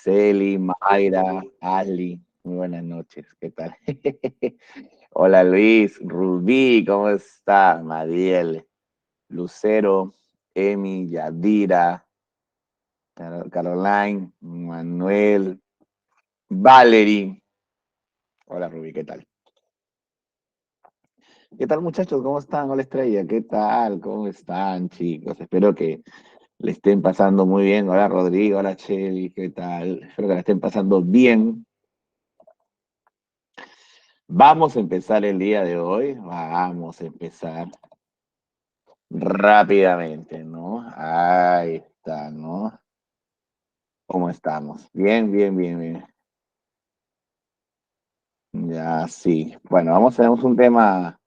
Celi, Mayra, Ali, muy buenas noches, ¿qué tal? Hola Luis, Rubí, ¿cómo está? Madiel, Lucero, Emi, Yadira, Caroline, Manuel, Valerie. Hola Rubí, ¿qué tal? ¿Qué tal muchachos? ¿Cómo están? Hola Estrella, ¿qué tal? ¿Cómo están chicos? Espero que le estén pasando muy bien. Hola Rodrigo, hola Cheli, ¿qué tal? Espero que la estén pasando bien. Vamos a empezar el día de hoy. Vamos a empezar rápidamente, ¿no? Ahí está, ¿no? ¿Cómo estamos? Bien, bien, bien, bien. Ya, sí. Bueno, tenemos un tema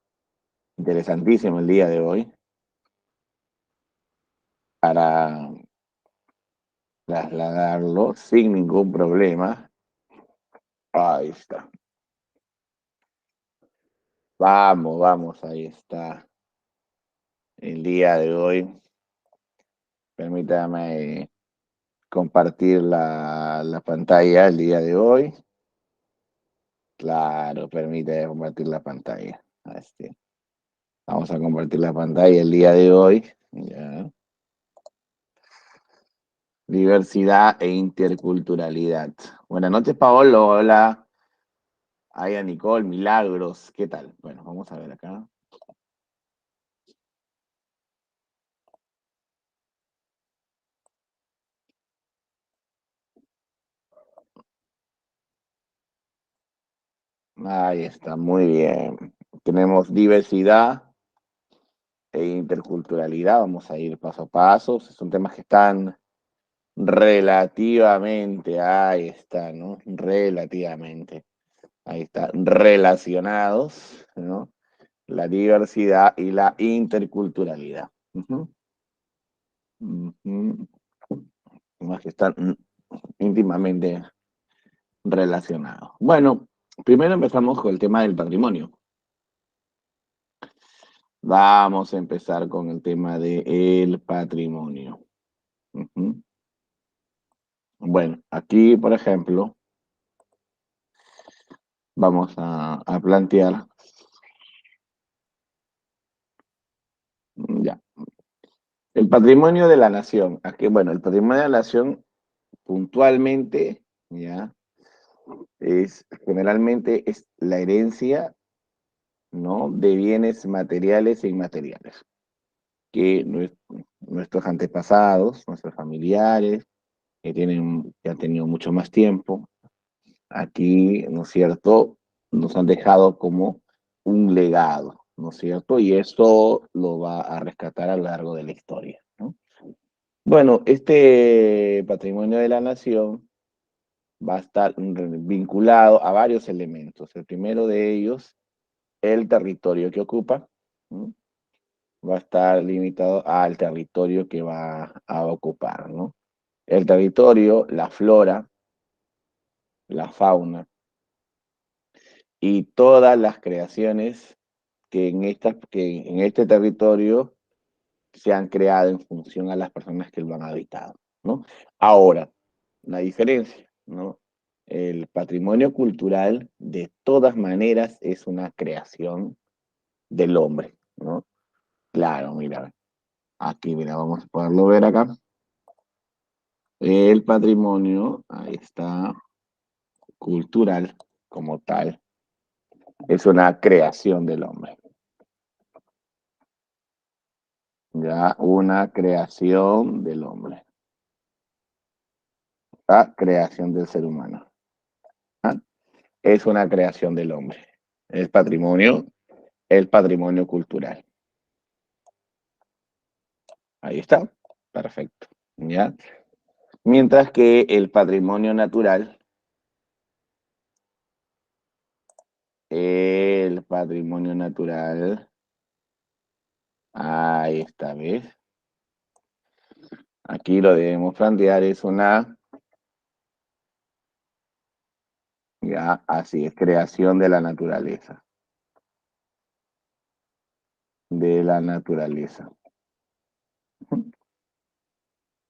interesantísimo el día de hoy para trasladarlo sin ningún problema. Ahí está. Vamos, vamos, ahí está. El día de hoy. Permítame compartir la pantalla el día de hoy. Claro, permite compartir la pantalla. Vamos a compartir la pantalla el día de hoy. Ya. Diversidad e interculturalidad. Buenas noches, Paolo. Hola. Aya Nicole, Milagros. ¿Qué tal? Bueno, vamos a ver acá. Ahí está, muy bien. Tenemos diversidad e interculturalidad. Vamos a ir paso a paso. Son temas que están relativamente, ahí está, ¿no? Relativamente, ahí está, relacionados, ¿no? La diversidad y la interculturalidad. Ujú, ujú. Temas que están íntimamente relacionados. Bueno, primero empezamos con el tema del patrimonio. Vamos a empezar con el tema del patrimonio. Ujú. Bueno, aquí, por ejemplo, vamos a plantear, ya, el patrimonio de la nación. Aquí, bueno, el patrimonio de la nación puntualmente, ya, generalmente es la herencia, ¿no? De bienes materiales e inmateriales que nuestros antepasados, nuestros familiares, que han tenido mucho más tiempo, aquí, ¿no es cierto?, nos han dejado como un legado, ¿no es cierto? Y esto lo va a rescatar a lo largo de la historia, ¿no? Bueno, este patrimonio de la nación va a estar vinculado a varios elementos. El primero de ellos, el territorio que ocupa, ¿no? Va a estar limitado al territorio que va a ocupar, ¿no? El territorio, la flora, la fauna y todas las creaciones que en este territorio se han creado en función a las personas que lo han habitado, ¿no? Ahora, la diferencia, ¿no? El patrimonio cultural, de todas maneras, es una creación del hombre, ¿no? Claro, mira, aquí, mira, vamos a poderlo ver acá. El patrimonio, ahí está, cultural como tal, es una creación del hombre. Ya, una creación del hombre. La creación del ser humano. ¿Ah? Es una creación del hombre. El patrimonio cultural. Ahí está. Perfecto. ¿Ya? Mientras que el patrimonio natural, ahí está, ¿ves? Aquí lo debemos plantear, es una, ya, así es, creación de la naturaleza. De la naturaleza.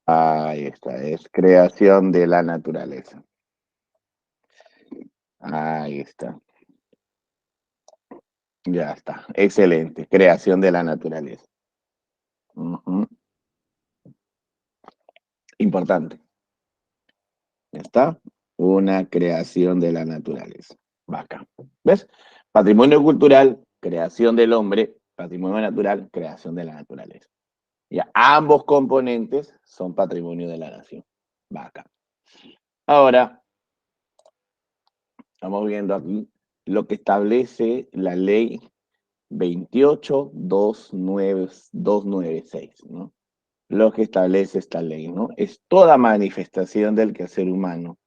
Ahí está, es creación de la naturaleza. Ahí está. Ya está. Excelente. Creación de la naturaleza. Ujú. Importante. ¿Ya está? Una creación de la naturaleza. Bacán. ¿Ves? Patrimonio cultural, creación del hombre. Patrimonio natural, creación de la naturaleza. Ya, ambos componentes son patrimonio de la nación. Bacán. Ahora, estamos viendo aquí lo que establece la ley 28.296, ¿no? Lo que establece esta ley, ¿no? Es toda manifestación del quehacer humano,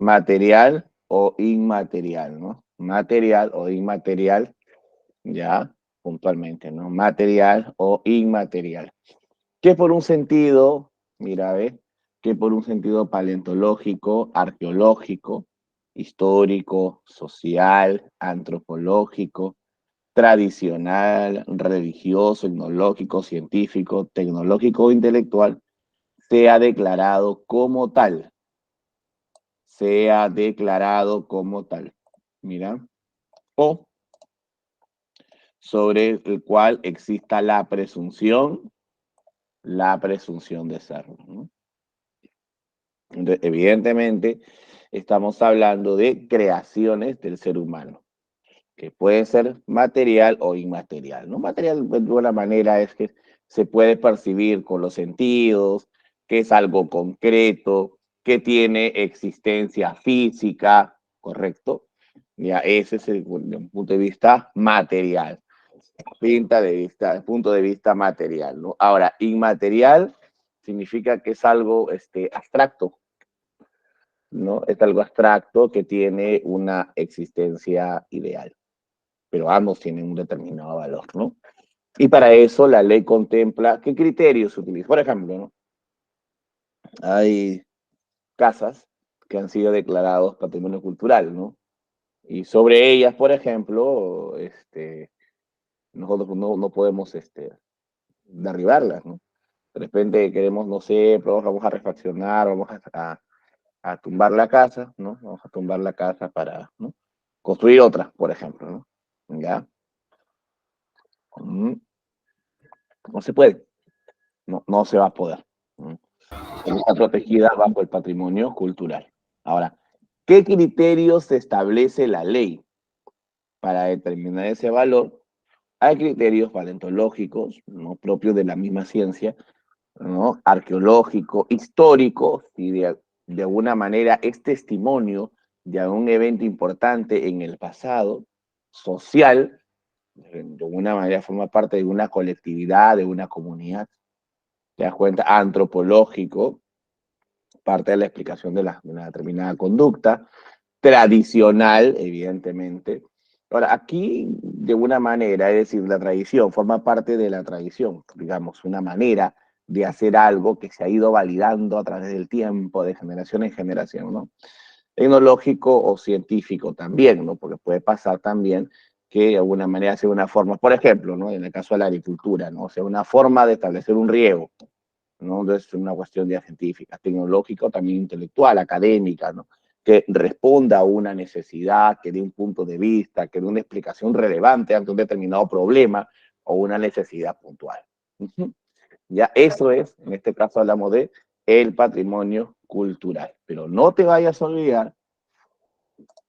material o inmaterial, ¿no? Material o inmaterial, ya, puntualmente, ¿no? Material o inmaterial. Que por un sentido, mira, ve, que por un sentido paleontológico, arqueológico, histórico, social, antropológico, tradicional, religioso, etnológico, científico, tecnológico o intelectual, sea declarado como tal. Sea declarado como tal. Mira. O sobre el cual exista la presunción de serlo, ¿no? Entonces, evidentemente, estamos hablando de creaciones del ser humano, que puede ser material o inmaterial, ¿no? Material, de alguna manera, es que se puede percibir con los sentidos, que es algo concreto, que tiene existencia física, ¿correcto? Ya, ese es el punto de vista material, punto de vista material, ¿no? Ahora, inmaterial significa que es algo abstracto, ¿no? Es algo abstracto que tiene una existencia ideal, pero ambos tienen un determinado valor, ¿no? Y para eso la ley contempla qué criterios se utilizan. Por ejemplo, ¿no? Hay casas que han sido declarados patrimonio cultural, ¿no? Y sobre ellas, por ejemplo, nosotros no podemos derribarlas, ¿no? De repente queremos, no sé, pero vamos a refaccionar, vamos a tumbar la casa, ¿no? Vamos a tumbar la casa para, ¿no? Construir otra, por ejemplo, ¿no? ¿Ya? Mm, no se puede, no se va a poder. ¿No? Está protegida bajo el patrimonio cultural. Ahora, ¿qué criterios establece la ley para determinar ese valor? Hay criterios paleontológicos, ¿no? Propios de la misma ciencia, ¿no? Arqueológico, histórico, y de alguna manera es testimonio de un evento importante en el pasado, social, de alguna manera forma parte de una colectividad, de una comunidad, te das cuenta, antropológico, parte de la explicación de una determinada conducta, tradicional, evidentemente. Ahora, aquí, de una manera, es decir, la tradición forma parte de la tradición, digamos, una manera de hacer algo que se ha ido validando a través del tiempo, de generación en generación, ¿no? Tecnológico o científico también, ¿no? Porque puede pasar también que de alguna manera sea una forma, por ejemplo, ¿no? En el caso de la agricultura, ¿no? O sea, una forma de establecer un riego, ¿no? Entonces, es una cuestión ya científica, tecnológica, también intelectual, académica, ¿no? Que responda a una necesidad, que dé un punto de vista, que dé una explicación relevante ante un determinado problema o una necesidad puntual. Ya eso es, en este caso hablamos de el patrimonio cultural. Pero no te vayas a olvidar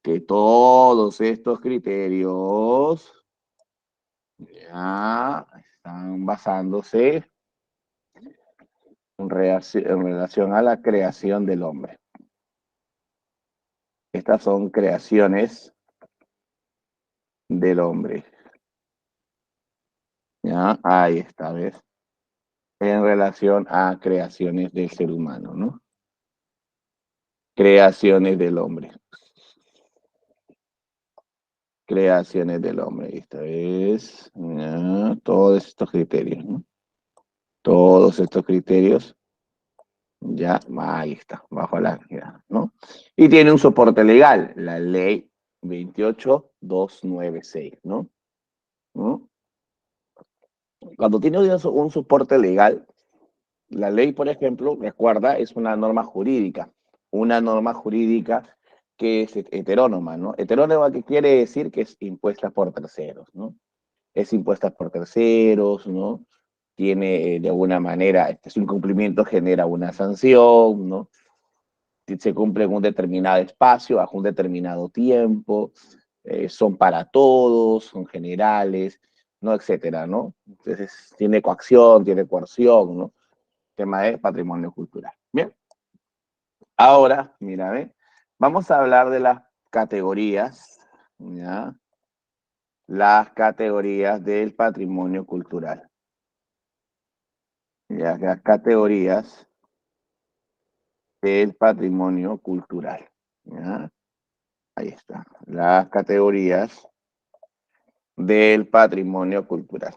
que todos estos criterios ya están basándose en relación a la creación del hombre. Estas son creaciones del hombre. ¿Ya? Ahí está, ¿ves? En relación a creaciones del ser humano, ¿no? Creaciones del hombre. Creaciones del hombre. Esta vez, ¿ya? Todos estos criterios, ¿no? Todos estos criterios, ya, ahí está, bajo la, ¿no? Y tiene un soporte legal, la ley 28.296, ¿no? ¿No? Cuando tiene un soporte legal, La ley, por ejemplo, recuerda, es una norma jurídica que es heterónoma, ¿no? Heterónoma, que quiere decir que es impuesta por terceros, ¿no? Es impuesta por terceros, ¿no? Tiene, de alguna manera, su incumplimiento genera una sanción, ¿no? Se cumple en un determinado espacio, bajo un determinado tiempo, son para todos, son generales, ¿no? Etcétera, ¿no? Entonces, tiene coacción, tiene coerción, ¿no? Tema de patrimonio cultural. Bien, ahora, mira, ¿ve? Vamos a hablar de las categorías, ¿ya? Las categorías del patrimonio cultural. Ya, las categorías del patrimonio cultural. ¿Ya? Ahí está. Las categorías del patrimonio cultural.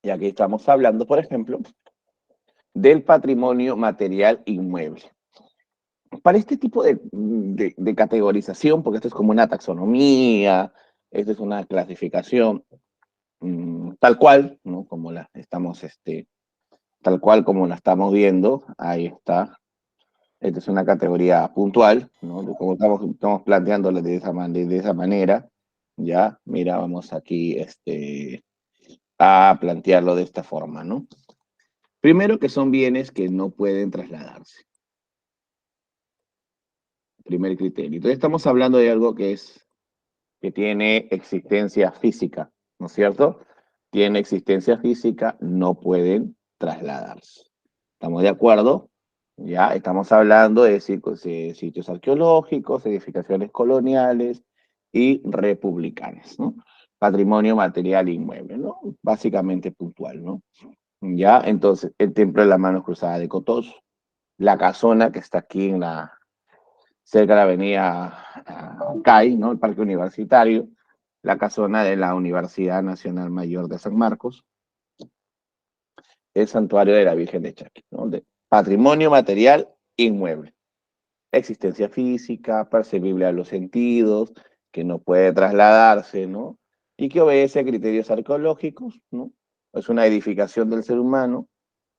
Y aquí estamos hablando, por ejemplo, del patrimonio material inmueble. Para este tipo de categorización, porque esto es como una taxonomía, esto es una clasificación tal cual, ¿no? Como la estamos, tal cual como la estamos viendo, ahí está. Esta es una categoría puntual, ¿no? Como estamos planteándola de esa manera, ya, mira, vamos aquí a plantearlo de esta forma, ¿no? Primero, que son bienes que no pueden trasladarse. Primer criterio. Entonces estamos hablando de algo que tiene existencia física, ¿no es cierto? Tiene existencia física, no pueden trasladarse. ¿Estamos de acuerdo? Ya estamos hablando de sitios arqueológicos, edificaciones coloniales y republicanas, ¿no? Patrimonio material e inmueble, ¿no? Básicamente puntual, ¿no? Ya, entonces, el Templo de la Mano Cruzada de Cotoso, la casona que está aquí cerca de la avenida CAI, ¿no? El Parque Universitario, la casona de la Universidad Nacional Mayor de San Marcos, el Santuario de la Virgen de Chaquí, ¿no? De patrimonio material inmueble. Existencia física, percibible a los sentidos, que no puede trasladarse, ¿no? Y que obedece a criterios arqueológicos, ¿no? Es una edificación del ser humano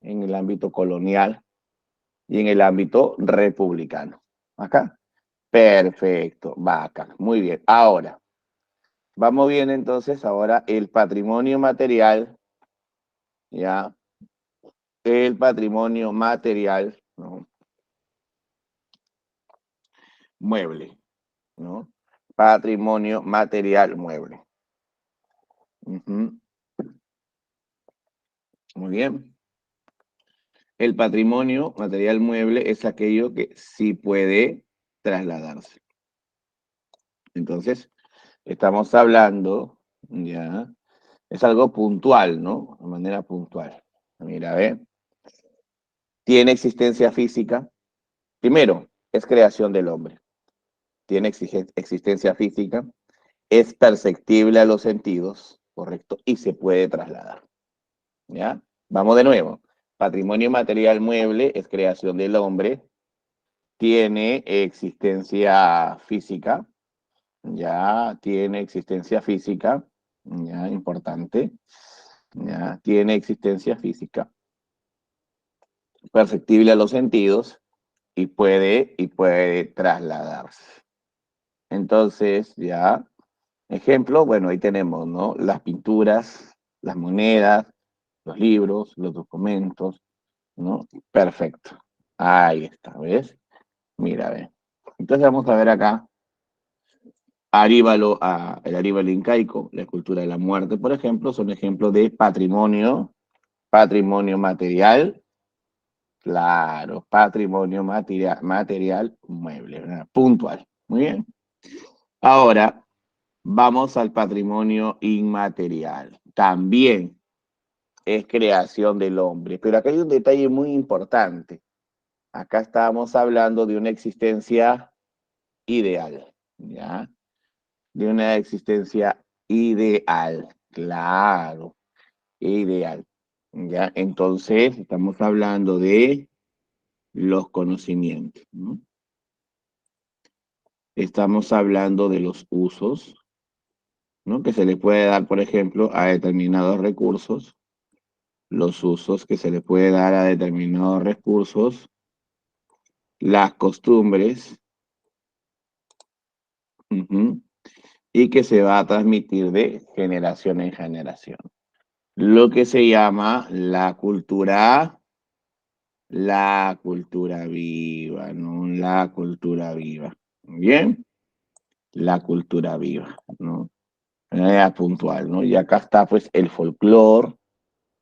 en el ámbito colonial y en el ámbito republicano. ¿Acá? Perfecto, vaca, muy bien. Ahora, vamos bien entonces, ahora el patrimonio material, ¿ya? El patrimonio material, ¿no? Mueble, ¿no? Patrimonio material mueble. Ujú. Muy bien. El patrimonio material mueble es aquello que sí puede trasladarse. Entonces, estamos hablando, ¿ya? Es algo puntual, ¿no? De manera puntual. Mira, ve. Tiene existencia física. Primero, es creación del hombre. Tiene existencia física. Es perceptible a los sentidos, ¿correcto? Y se puede trasladar. ¿Ya? Vamos de nuevo. Patrimonio material mueble es creación del hombre. Tiene existencia física. Ya tiene existencia física. Ya, importante. Ya tiene existencia física. Perceptible a los sentidos y puede trasladarse. Entonces, ya, ejemplo, bueno, ahí tenemos, ¿no? Las pinturas, las monedas, los libros, los documentos, ¿no? Perfecto. Ahí está, ¿ves? Mira, ve. Entonces vamos a ver acá, el Aríbalo incaico, la escultura de la muerte, por ejemplo, son ejemplos de patrimonio material. Claro, patrimonio material mueble, ¿verdad? Puntual. Muy bien. Ahora, vamos al patrimonio inmaterial. También es creación del hombre. Pero acá hay un detalle muy importante. Acá estábamos hablando de una existencia ideal, ¿ya? De una existencia ideal. Claro, ideal. ¿Ya? Entonces, estamos hablando de los conocimientos, ¿no? Estamos hablando de los usos, ¿no? Que se le puede dar, por ejemplo, a determinados recursos, los usos que se le puede dar a determinados recursos, las costumbres, ujú, y que se va a transmitir de generación en generación. Lo que se llama la cultura viva, ¿no? La cultura viva. Bien, la cultura viva, ¿no? De manera puntual, ¿no? Y acá está pues el folclore,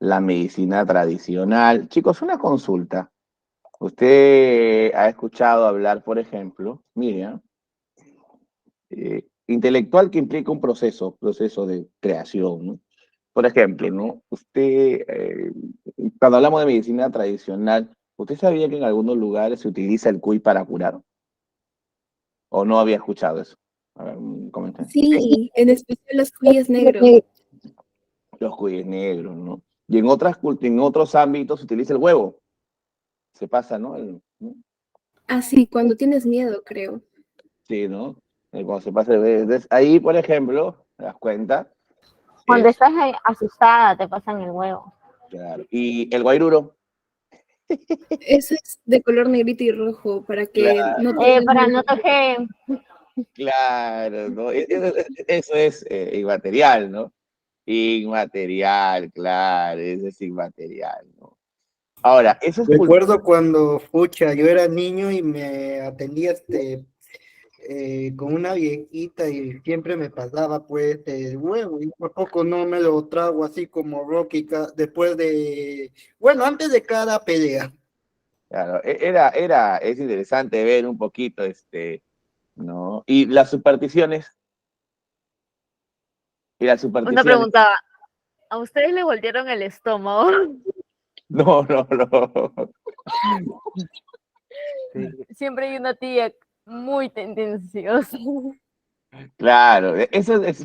la medicina tradicional. Chicos, una consulta. Usted ha escuchado hablar, por ejemplo, Miriam, intelectual que implica un proceso de creación, ¿no? Por ejemplo, ¿no? Usted, cuando hablamos de medicina tradicional, ¿usted sabía que en algunos lugares se utiliza el cuy para curar? ¿O no había escuchado eso? A ver, comenten. Sí, en especial los cuyes negros. Los cuyes negros, ¿no? Y en otros ámbitos se utiliza el huevo. Se pasa, ¿no? ¿no? Así, cuando tienes miedo, creo. Sí, ¿no? Cuando se pasa ahí, por ejemplo, te das cuenta, Cuando es estás asustada, te pasan el huevo. claro. Y el guairuro, Eso es de color negrito y rojo para que claro, no tengas Para miedo. no toque. claro, ¿no? Eso es inmaterial, ¿no? Inmaterial, claro, eso es inmaterial, ¿no? Ahora, eso es Recuerdo cuando, pucha, yo era niño y me atendía con una viejita y siempre me pasaba pues el huevo y por poco no me lo trago así como Rocky después de, bueno, antes de cada pelea. claro, es interesante ver un poquito, ¿no? Y las Una supersticiones, pregunta, ¿a ustedes le voltearon el estómago? no, no, no. Sí. Siempre hay una tía muy tendenciosa. Claro,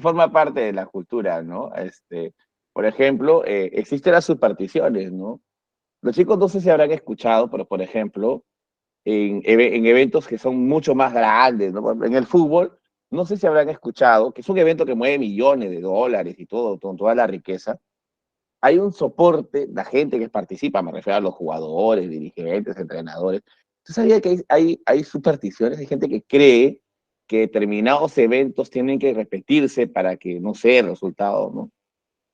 forma parte de la cultura, ¿no? Por ejemplo, existen las supersticiones, ¿no? Los chicos no sé si habrán escuchado, pero por ejemplo, en eventos que son mucho más grandes, ¿no? En el fútbol, no sé si habrán escuchado, que es un evento que mueve millones de dólares y todo, con toda la riqueza. Hay un soporte, la gente que participa, me refiero a los jugadores, dirigentes, entrenadores. ¿Tú sabías que hay supersticiones? Hay gente que cree que determinados eventos tienen que repetirse para que, no sé, el resultado, ¿no?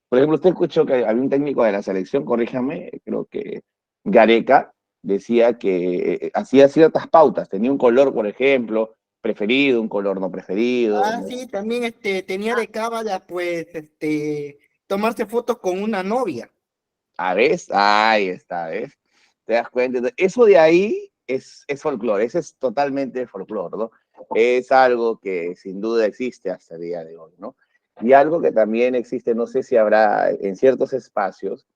Por ejemplo, usted escuchó que había un técnico de la selección, corríjame, creo que Gareca, decía que hacía ciertas pautas, tenía un color, por ejemplo, preferido, un color no preferido, Ah, ¿no? sí, también tenía de cábala pues tomarse fotos con una novia. A ver, ahí está, ¿ves? ¿Te das cuenta? Entonces, eso de ahí es folclore, ese es totalmente folclore, ¿no? Es algo que sin duda existe hasta el día de hoy, ¿no? Y algo que también existe, no sé si habrá en ciertos espacios,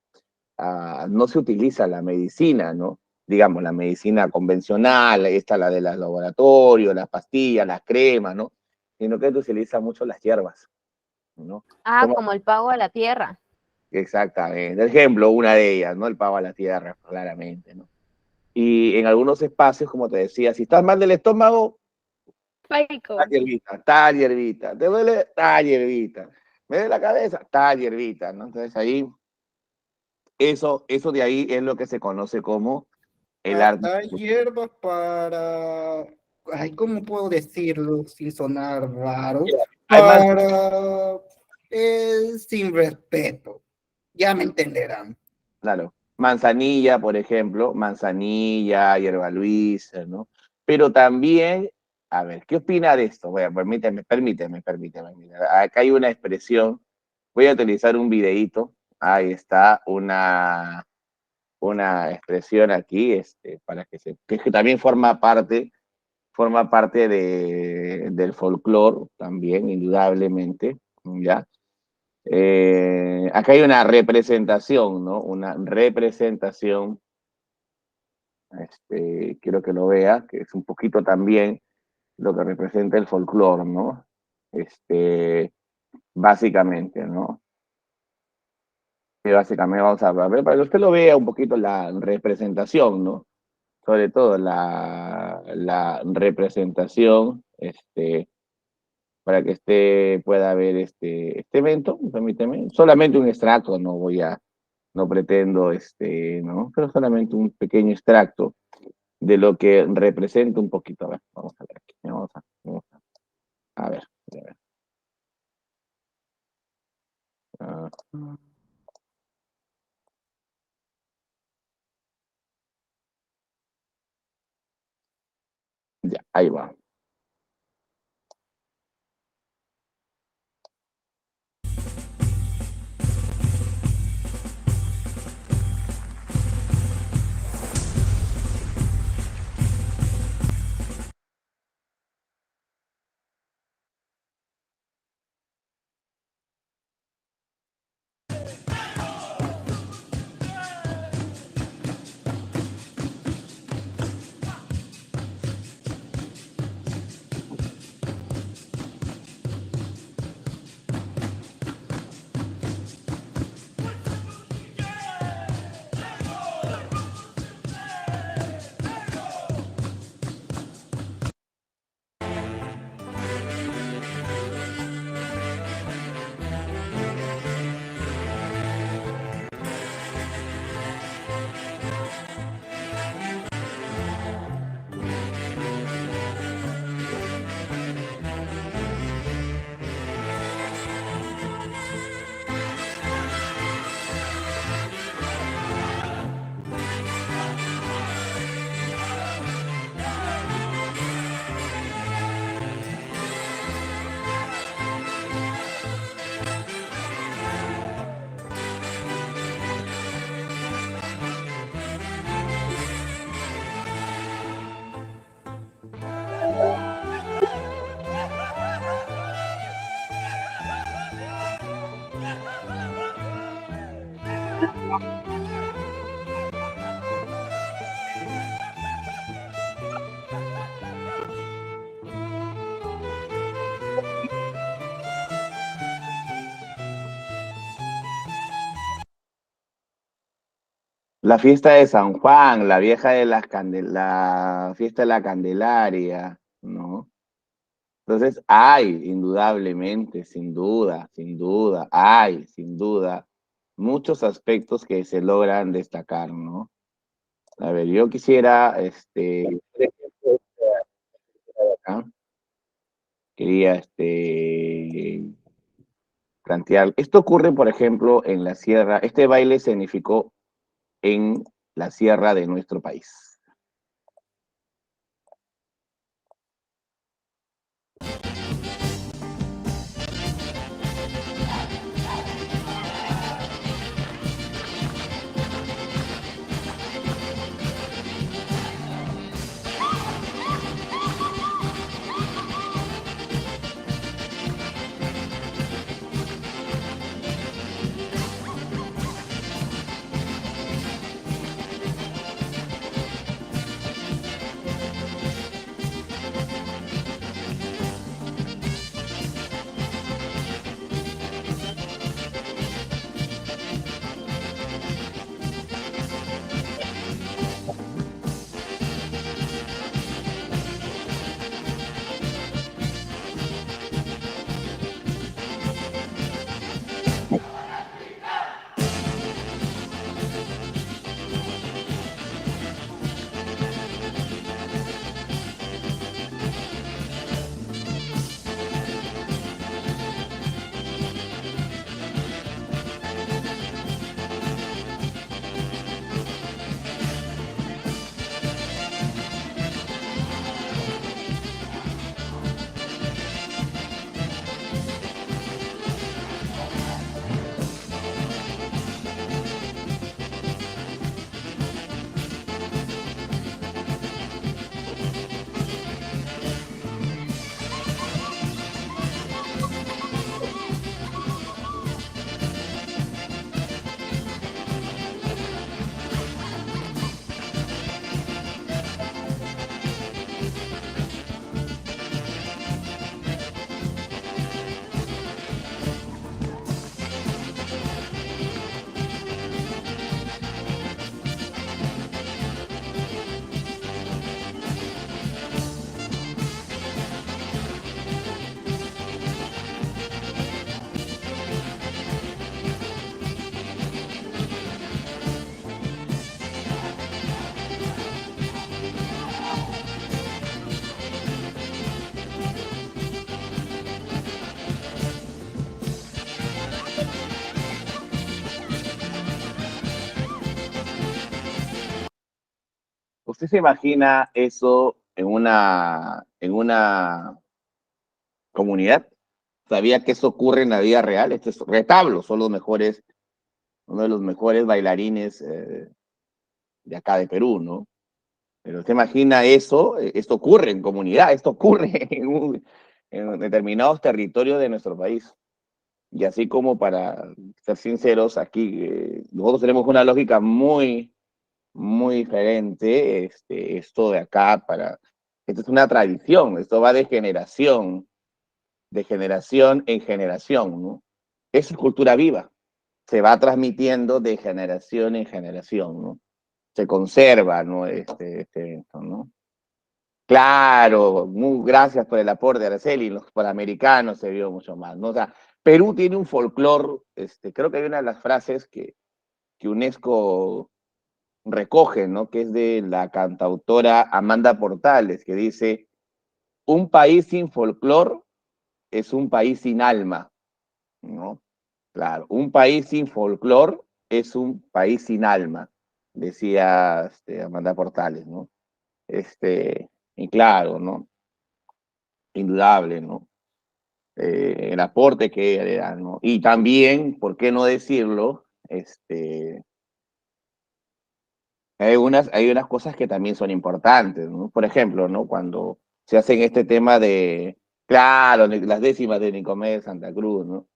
no se utiliza la medicina, ¿no? Digamos, la medicina convencional, esta la de los laboratorios, las pastillas, las cremas, ¿no? Sino que se utiliza mucho las hierbas, ¿no? Como Como el pago a la tierra. exactamente. Ejemplo, una de ellas, ¿no? El pavo a la tierra, claramente, ¿no? Y en algunos espacios, como te decía, si estás mal del estómago, Paico. tal hierbita, tal hierbita. ¿Te duele? Tal hierbita. ¿Me duele la cabeza? Tal hierbita, ¿no? Entonces ahí, eso de ahí es lo que se conoce como el arte. Hasta hay hierbas para, ay, ¿cómo puedo decirlo sin sonar raro? Hay más, Para sin respeto. Ya me entenderán. claro, manzanilla, por ejemplo, manzanilla, hierba luisa, ¿no? Pero también, a ver, ¿qué opina de esto? Bueno, permíteme. Mira, acá hay una expresión, voy a utilizar un videíto, ahí está, una expresión aquí, para que también forma parte del folclore, también, indudablemente, ¿ya? Acá hay una representación, ¿no? Una representación, quiero que lo vea, que es un poquito también lo que representa el folclore, ¿no? Básicamente, ¿no? Básicamente vamos a ver, para que usted lo vea un poquito la representación, ¿no? Sobre todo la representación, para que usted pueda ver este evento, permíteme, solamente un extracto, no voy a No pretendo, ¿no? Pero solamente un pequeño extracto de lo que representa un poquito. A ver, vamos a ver aquí. A ver, a ver. Ah, ya, ahí va. La fiesta de San Juan, la vieja de la fiesta de la Candelaria, ¿no? Entonces, hay, indudablemente, sin duda, hay, sin duda, muchos aspectos que se logran destacar, ¿no? A ver, yo quisiera, acá, quería, plantear, esto ocurre, por ejemplo, en la sierra, este baile se significó en la sierra de nuestro país. ¿Usted se imagina eso en una comunidad? ¿Sabía que eso ocurre en la vida real? Estos retablos son uno de los mejores bailarines de acá de Perú, ¿no? Pero usted imagina eso, esto ocurre en comunidad, esto ocurre en determinados territorios de nuestro país. Y así como para ser sinceros, aquí nosotros tenemos una lógica muy diferente. Esto de acá esto es una tradición, esto va de generación en generación, ¿no? Eso es cultura viva, se va transmitiendo de generación en generación, ¿no? Se conserva, ¿no? Esto, ¿no? Claro, gracias por el aporte, Araceli. Los panamericanos se vio mucho más, ¿no? O sea, Perú tiene un folclore, creo que hay una de las frases que UNESCO recoge, ¿no? Que es de la cantautora Amanda Portales, que dice, un país sin folclore es un país sin alma, ¿no? Claro, un país sin folclore es un país sin alma, decía Amanda Portales, ¿no? Y claro, ¿no? Indudable, ¿no? El aporte que le dan, ¿no? Y también, ¿por qué no decirlo? Hay unas cosas que también son importantes, ¿no? Por ejemplo, ¿no? Cuando se hacen este tema de, claro, las décimas de Nicomedes Santa Cruz, ¿no?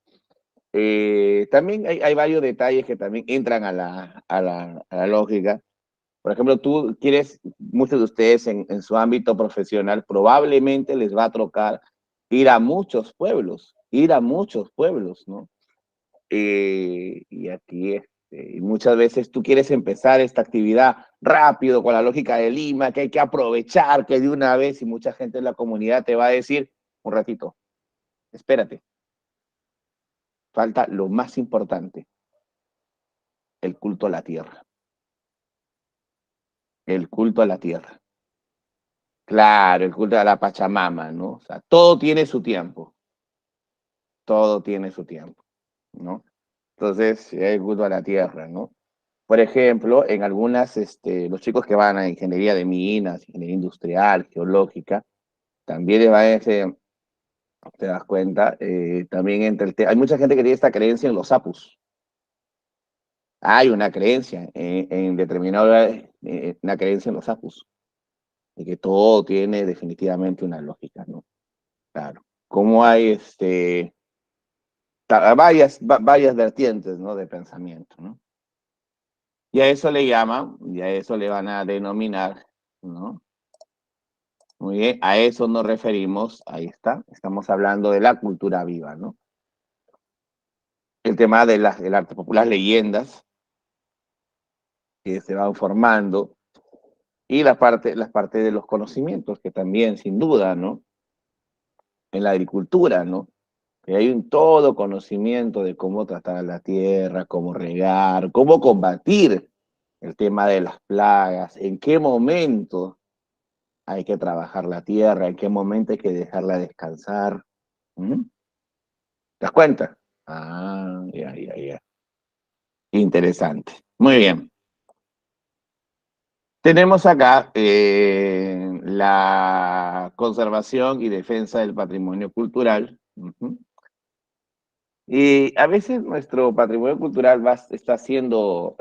También hay varios detalles que también entran a la lógica. Por ejemplo, muchos de ustedes en su ámbito profesional probablemente les va a tocar ir a muchos pueblos, ¿no? Y aquí, y muchas veces tú quieres empezar esta actividad rápido con la lógica de Lima, que hay que aprovechar que de una vez, y mucha gente en la comunidad te va a decir, un ratito, espérate, falta lo más importante, el culto a la tierra. El culto a la tierra. Claro, el culto a la Pachamama, ¿no? O sea, todo tiene su tiempo. Todo tiene su tiempo, ¿no? Entonces, el culto a la tierra, ¿no? Por ejemplo, en algunas, los chicos que van a ingeniería de minas, ingeniería industrial, geológica, también les va a ese, te das cuenta, también hay mucha gente que tiene esta creencia en los apus. Hay una creencia en determinado, una creencia en los apus, de que todo tiene definitivamente una lógica, ¿no? Claro. Como hay varias vertientes, ¿no? De pensamiento, ¿no? Y a eso le llaman, y a eso le van a denominar, ¿no? Muy bien, a eso nos referimos, ahí está, estamos hablando de la cultura viva, ¿no? El tema del arte popular, leyendas que se van formando, y las partes de los conocimientos, que también, sin duda, ¿no? En la agricultura, ¿no? Que hay un todo conocimiento de cómo tratar la tierra, cómo regar, cómo combatir el tema de las plagas, en qué momento hay que trabajar la tierra, en qué momento hay que dejarla descansar. ¿Mm? ¿Te das cuenta? Ah, ya. Interesante. Muy bien. Tenemos acá la conservación y defensa del patrimonio cultural. Uh-huh. Y a veces nuestro patrimonio cultural está siendo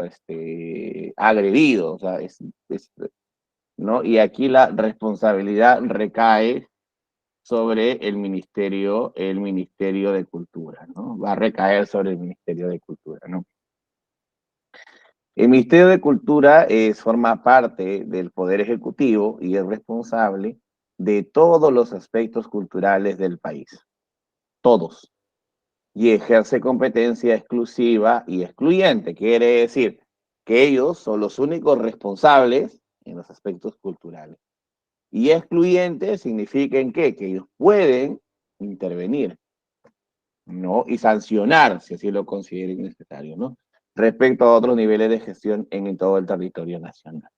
agredido, o sea, ¿no? Y aquí la responsabilidad recae sobre el Ministerio de Cultura, ¿no? Va a recaer sobre el Ministerio de Cultura, ¿no? El Ministerio de Cultura forma parte del Poder Ejecutivo y es responsable de todos los aspectos culturales del país, todos, y ejerce competencia exclusiva y excluyente. Quiere decir que ellos son los únicos responsables en los aspectos culturales. Y excluyente significa en qué? Que ellos pueden intervenir, ¿no? Y sancionar, si así lo consideren necesario, ¿no? Respecto a otros niveles de gestión en todo el territorio nacional.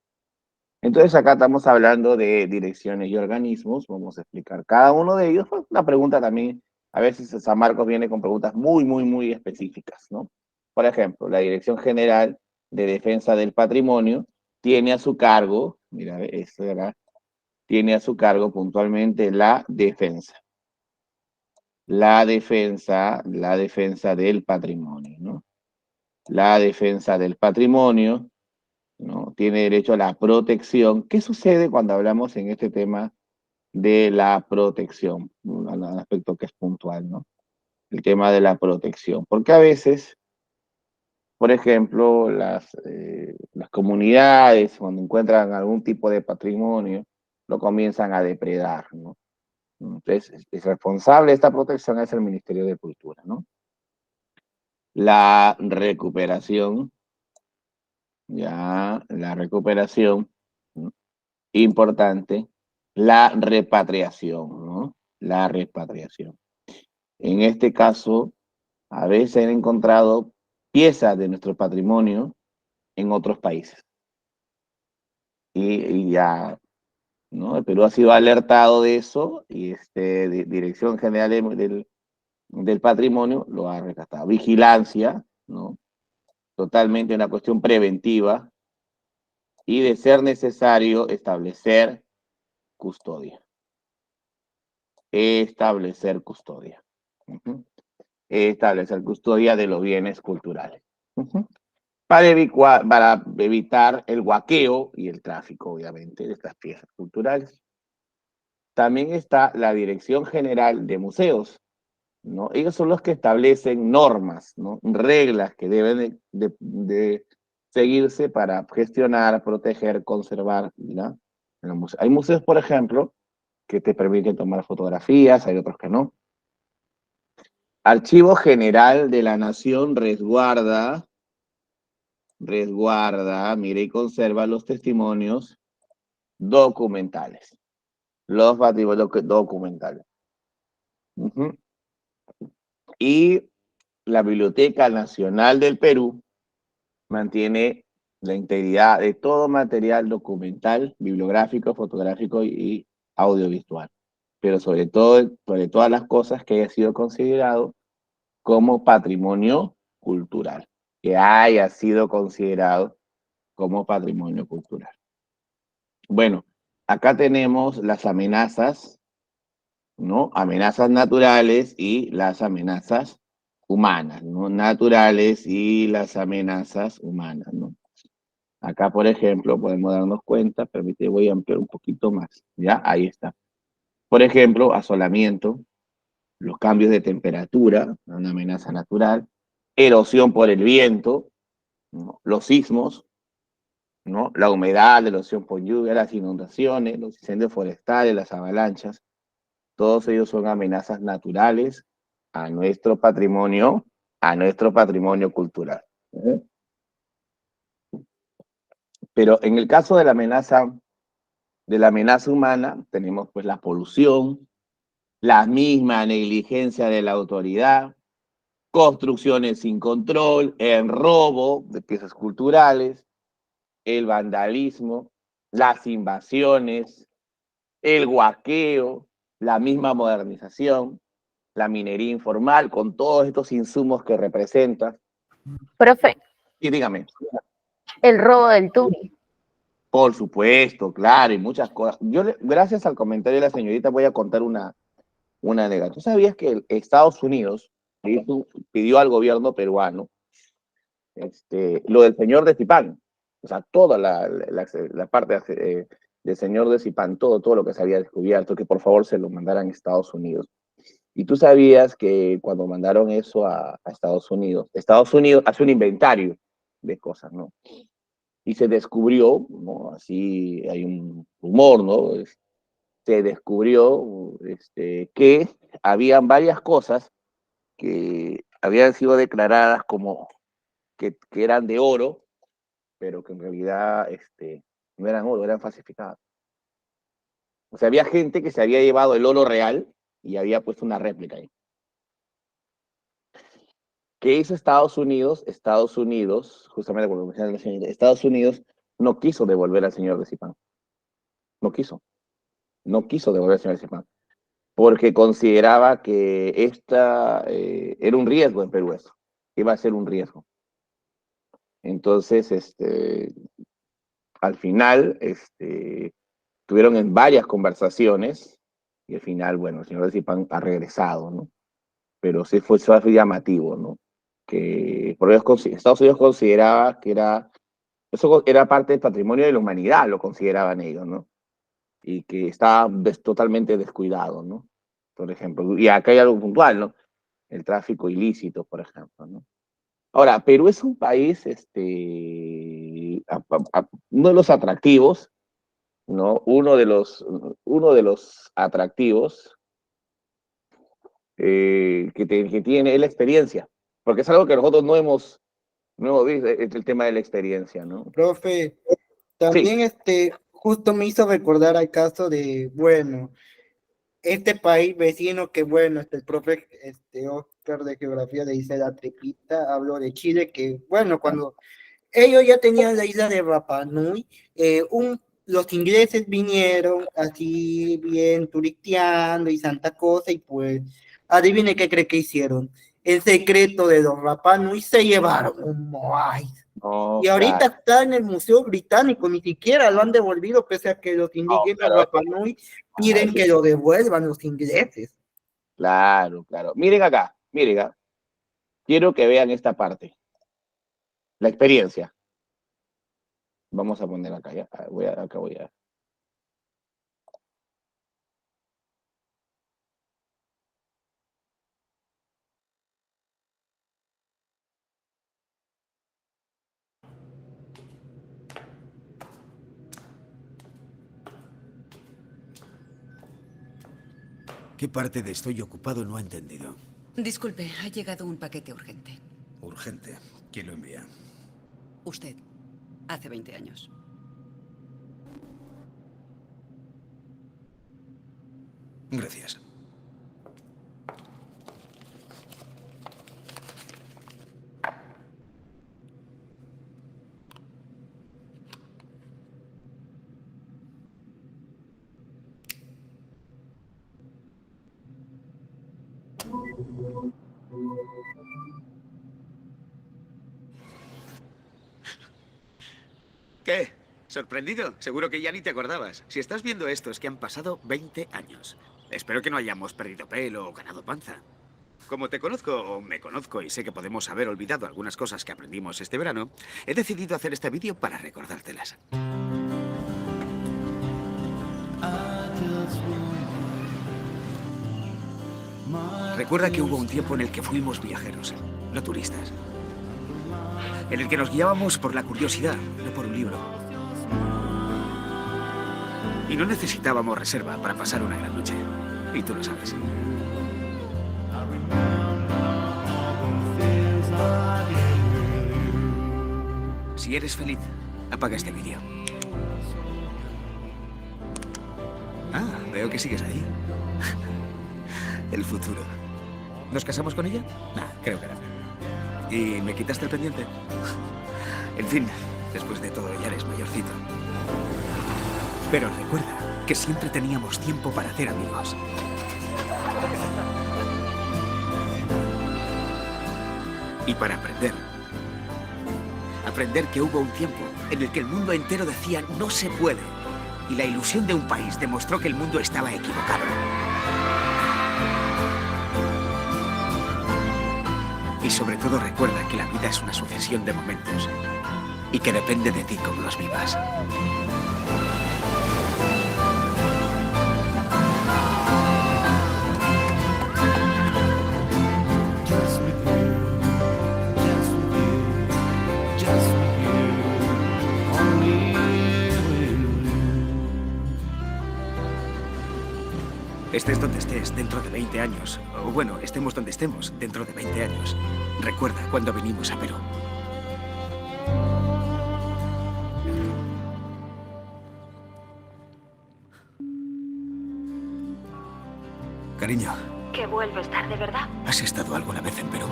Entonces acá estamos hablando de direcciones y organismos, vamos a explicar cada uno de ellos. Una pregunta también, a veces San Marcos viene con preguntas muy específicas, ¿no? Por ejemplo, la Dirección General de Defensa del Patrimonio tiene a su cargo Mira, esto de acá tiene a su cargo puntualmente la defensa. La defensa del patrimonio, ¿no? La defensa del patrimonio, ¿no? Tiene derecho a la protección. ¿Qué sucede cuando hablamos en este tema de la protección? Un aspecto que es puntual, ¿no? El tema de la protección. Porque a veces, por ejemplo, las comunidades, cuando encuentran algún tipo de patrimonio, lo comienzan a depredar, ¿no? Entonces, el responsable de esta protección es el Ministerio de Cultura, ¿no? La recuperación, ya, la recuperación, ¿no? Importante, la repatriación, ¿no? La repatriación. En este caso, a veces han encontrado piezas de nuestro patrimonio en otros países. Y ya, ¿no? El Perú ha sido alertado de eso y Dirección General del Patrimonio lo ha rescatado. Vigilancia, ¿no? Totalmente una cuestión preventiva y de ser necesario establecer custodia. Establecer custodia. Establecer custodia de los bienes culturales. Para evitar el huaqueo y el tráfico, obviamente, de estas piezas culturales. También está la Dirección General de Museos, ¿no? Ellos son los que establecen normas, ¿no? Reglas que deben de seguirse para gestionar, proteger, conservar, ¿no? Hay museos, por ejemplo, que te permiten tomar fotografías, hay otros que no. Archivo General de la Nación resguarda, mire y conserva los testimonios documentales. Los patrimonios documentales. Y la Biblioteca Nacional del Perú mantiene la integridad de todo material documental, bibliográfico, fotográfico y audiovisual. Pero sobre todo, sobre todas las cosas que haya sido considerado como patrimonio cultural. Que haya sido considerado como patrimonio cultural. Bueno, acá tenemos las amenazas, ¿no? Amenazas naturales y las amenazas humanas, ¿no? Naturales y las amenazas humanas, ¿no? Acá, por ejemplo, podemos darnos cuenta, permíteme, voy a ampliar un poquito más, ¿ya? Ahí está. Por ejemplo, asolamiento, los cambios de temperatura, una amenaza natural, erosión por el viento, ¿no? Los sismos, ¿no? La humedad, la erosión por lluvia, las inundaciones, los incendios forestales, las avalanchas, todos ellos son amenazas naturales a nuestro patrimonio cultural. Pero en el caso de la amenaza humana, tenemos pues la polución, la misma negligencia de la autoridad, construcciones sin control, el robo de piezas culturales, el vandalismo, las invasiones, el huaqueo, la misma modernización, la minería informal, con todos estos insumos que representa. Profe, Y dígame. el robo del Tumi. Por supuesto, claro, y muchas cosas. Gracias al comentario de la señorita, voy a contar una anécdota. ¿Tú sabías que Estados Unidos pidió al gobierno peruano lo del señor de Zipán? O sea, toda la parte del señor de Zipán, todo lo que se había descubierto, que por favor se lo mandaran a Estados Unidos. Y tú sabías que cuando mandaron eso a Estados Unidos hace un inventario de cosas, ¿no? Y se descubrió, ¿no? Así hay un rumor, ¿no? Se descubrió que habían varias cosas que habían sido declaradas como que eran de oro, pero que en realidad no eran oro, eran falsificadas. O sea, había gente que se había llevado el oro real y había puesto una réplica ahí. ¿Qué hizo Estados Unidos? Estados Unidos, justamente cuando mencioné la señorita, Estados Unidos no quiso devolver al señor de Zipán. No quiso devolver al señor de Zipán. Porque consideraba que era un riesgo en Perú eso. Iba a ser un riesgo. Entonces, al final, tuvieron en varias conversaciones, y al final, bueno, el señor Recipan ha regresado, ¿no? Pero sí fue llamativo, ¿no? Que por ellos, Estados Unidos consideraba que eso era parte del patrimonio de la humanidad, lo consideraban ellos, ¿no? Y que estaba totalmente descuidado, ¿no? Por ejemplo, y acá hay algo puntual, ¿no? El tráfico ilícito, por ejemplo, ¿no? Ahora, Perú es un país, uno de los atractivos, ¿no? Uno de los atractivos que tiene es la experiencia, porque es algo que nosotros no hemos visto, es el tema de la experiencia, ¿no? Profe, Sí, también justo me hizo recordar al caso de, bueno, este país vecino que, bueno, el profe Oscar de Geografía le dice la tripita, habló de Chile, que, bueno, cuando ellos ya tenían la isla de Rapa Nui, los ingleses vinieron así bien turisteando y santa cosa, y pues, adivine qué cree que hicieron. El secreto de los Rapa Nui se llevaron un Moai. no, Y ahorita claro, está en el Museo Británico, ni siquiera lo han devolvido, pese a que los no, indígenas claro, Rapa Nui piden que lo devuelvan los ingleses. claro, claro. Miren acá, miren acá. Quiero que vean esta parte, la experiencia. Vamos a poner acá, ya. Acá voy a. ¿Qué parte de estoy ocupado no ha entendido? Disculpe, ha llegado un paquete urgente. Urgente. ¿Quién lo envía? Usted, hace 20 años. Gracias. ¿Qué? ¿Sorprendido? Seguro que ya ni te acordabas. Si estás viendo esto es que han pasado 20 años. Espero que no hayamos perdido pelo o ganado panza. Como te conozco, o me conozco, y sé que podemos haber olvidado algunas cosas que aprendimos este verano, he decidido hacer este vídeo para recordártelas. Recuerda que hubo un tiempo en el que fuimos viajeros, no turistas. En el que nos guiábamos por la curiosidad, no por un libro. Y no necesitábamos reserva para pasar una gran noche. Y tú lo sabes. Si eres feliz, apaga este vídeo. Ah, veo que sigues ahí. El futuro. ¿Nos casamos con ella? Nah, creo que no. ¿Y me quitaste el pendiente? En fin, después de todo ya eres mayorcito. Pero recuerda que siempre teníamos tiempo para hacer amigos. Y para aprender. Aprender que hubo un tiempo en el que el mundo entero decía no se puede. Y la ilusión de un país demostró que el mundo estaba equivocado. Y sobre todo recuerda que la vida es una sucesión de momentos. Y que depende de ti cómo los vivas. Estés donde estés dentro de 20 años, o bueno, estemos donde estemos dentro de 20 años, recuerda cuando vinimos a Perú. Cariño. Que vuelves tarde, ¿verdad? ¿Has estado alguna vez en Perú?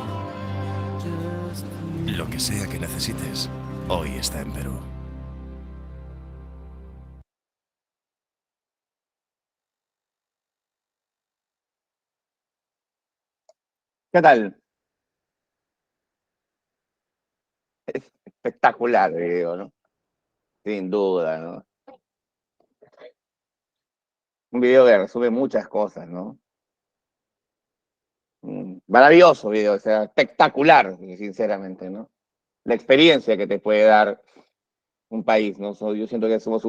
Lo que sea que necesites, hoy está en Perú. ¿Qué tal? Es espectacular el video, ¿no? sin duda, ¿no? Un video que resume muchas cosas, ¿no? Maravilloso video, o sea, espectacular, sinceramente, ¿no? La experiencia que te puede dar un país, ¿no? Yo siento que somos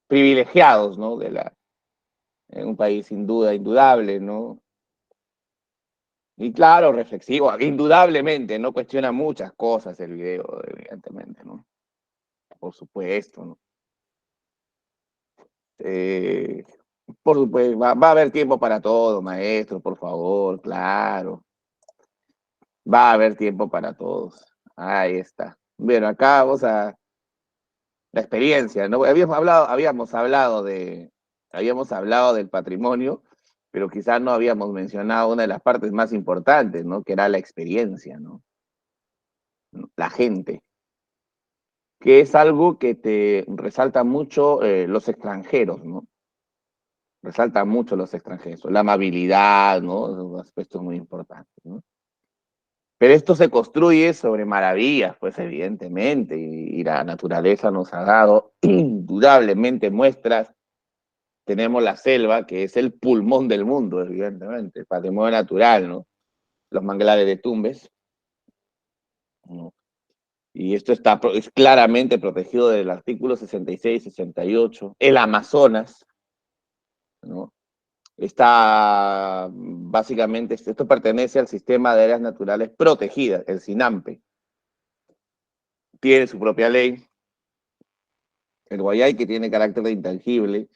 privilegiados, ¿no? En un país sin duda, indudable, ¿no? Y claro, reflexivo, indudablemente, ¿no? Cuestiona muchas cosas el video, evidentemente, ¿no? Por supuesto, ¿no? Eh, por supuesto, va a haber tiempo para todo, maestro, por favor, claro. Va a haber tiempo para todos. Ahí está. Bueno, acá vamos a la experiencia, ¿no? Habíamos hablado del patrimonio, pero quizás no habíamos mencionado una de las partes más importantes, ¿no? Que era la experiencia, ¿no? La gente, que es algo que te resalta mucho los extranjeros, ¿no? Resalta mucho los extranjeros, la amabilidad, ¿no? Son aspectos muy importantes, ¿no? Pero esto se construye sobre maravillas, pues evidentemente, y la naturaleza nos ha dado indudablemente muestras. Tenemos la selva, que es el pulmón del mundo, evidentemente, el patrimonio natural, ¿no? Los manglares de Tumbes, ¿no? Y esto es claramente protegido del artículo 66, 68. El Amazonas, ¿no? Está, básicamente, esto pertenece al sistema de áreas naturales protegidas, el SINAMPE. Tiene su propia ley. El Guayay, que tiene carácter de intangible.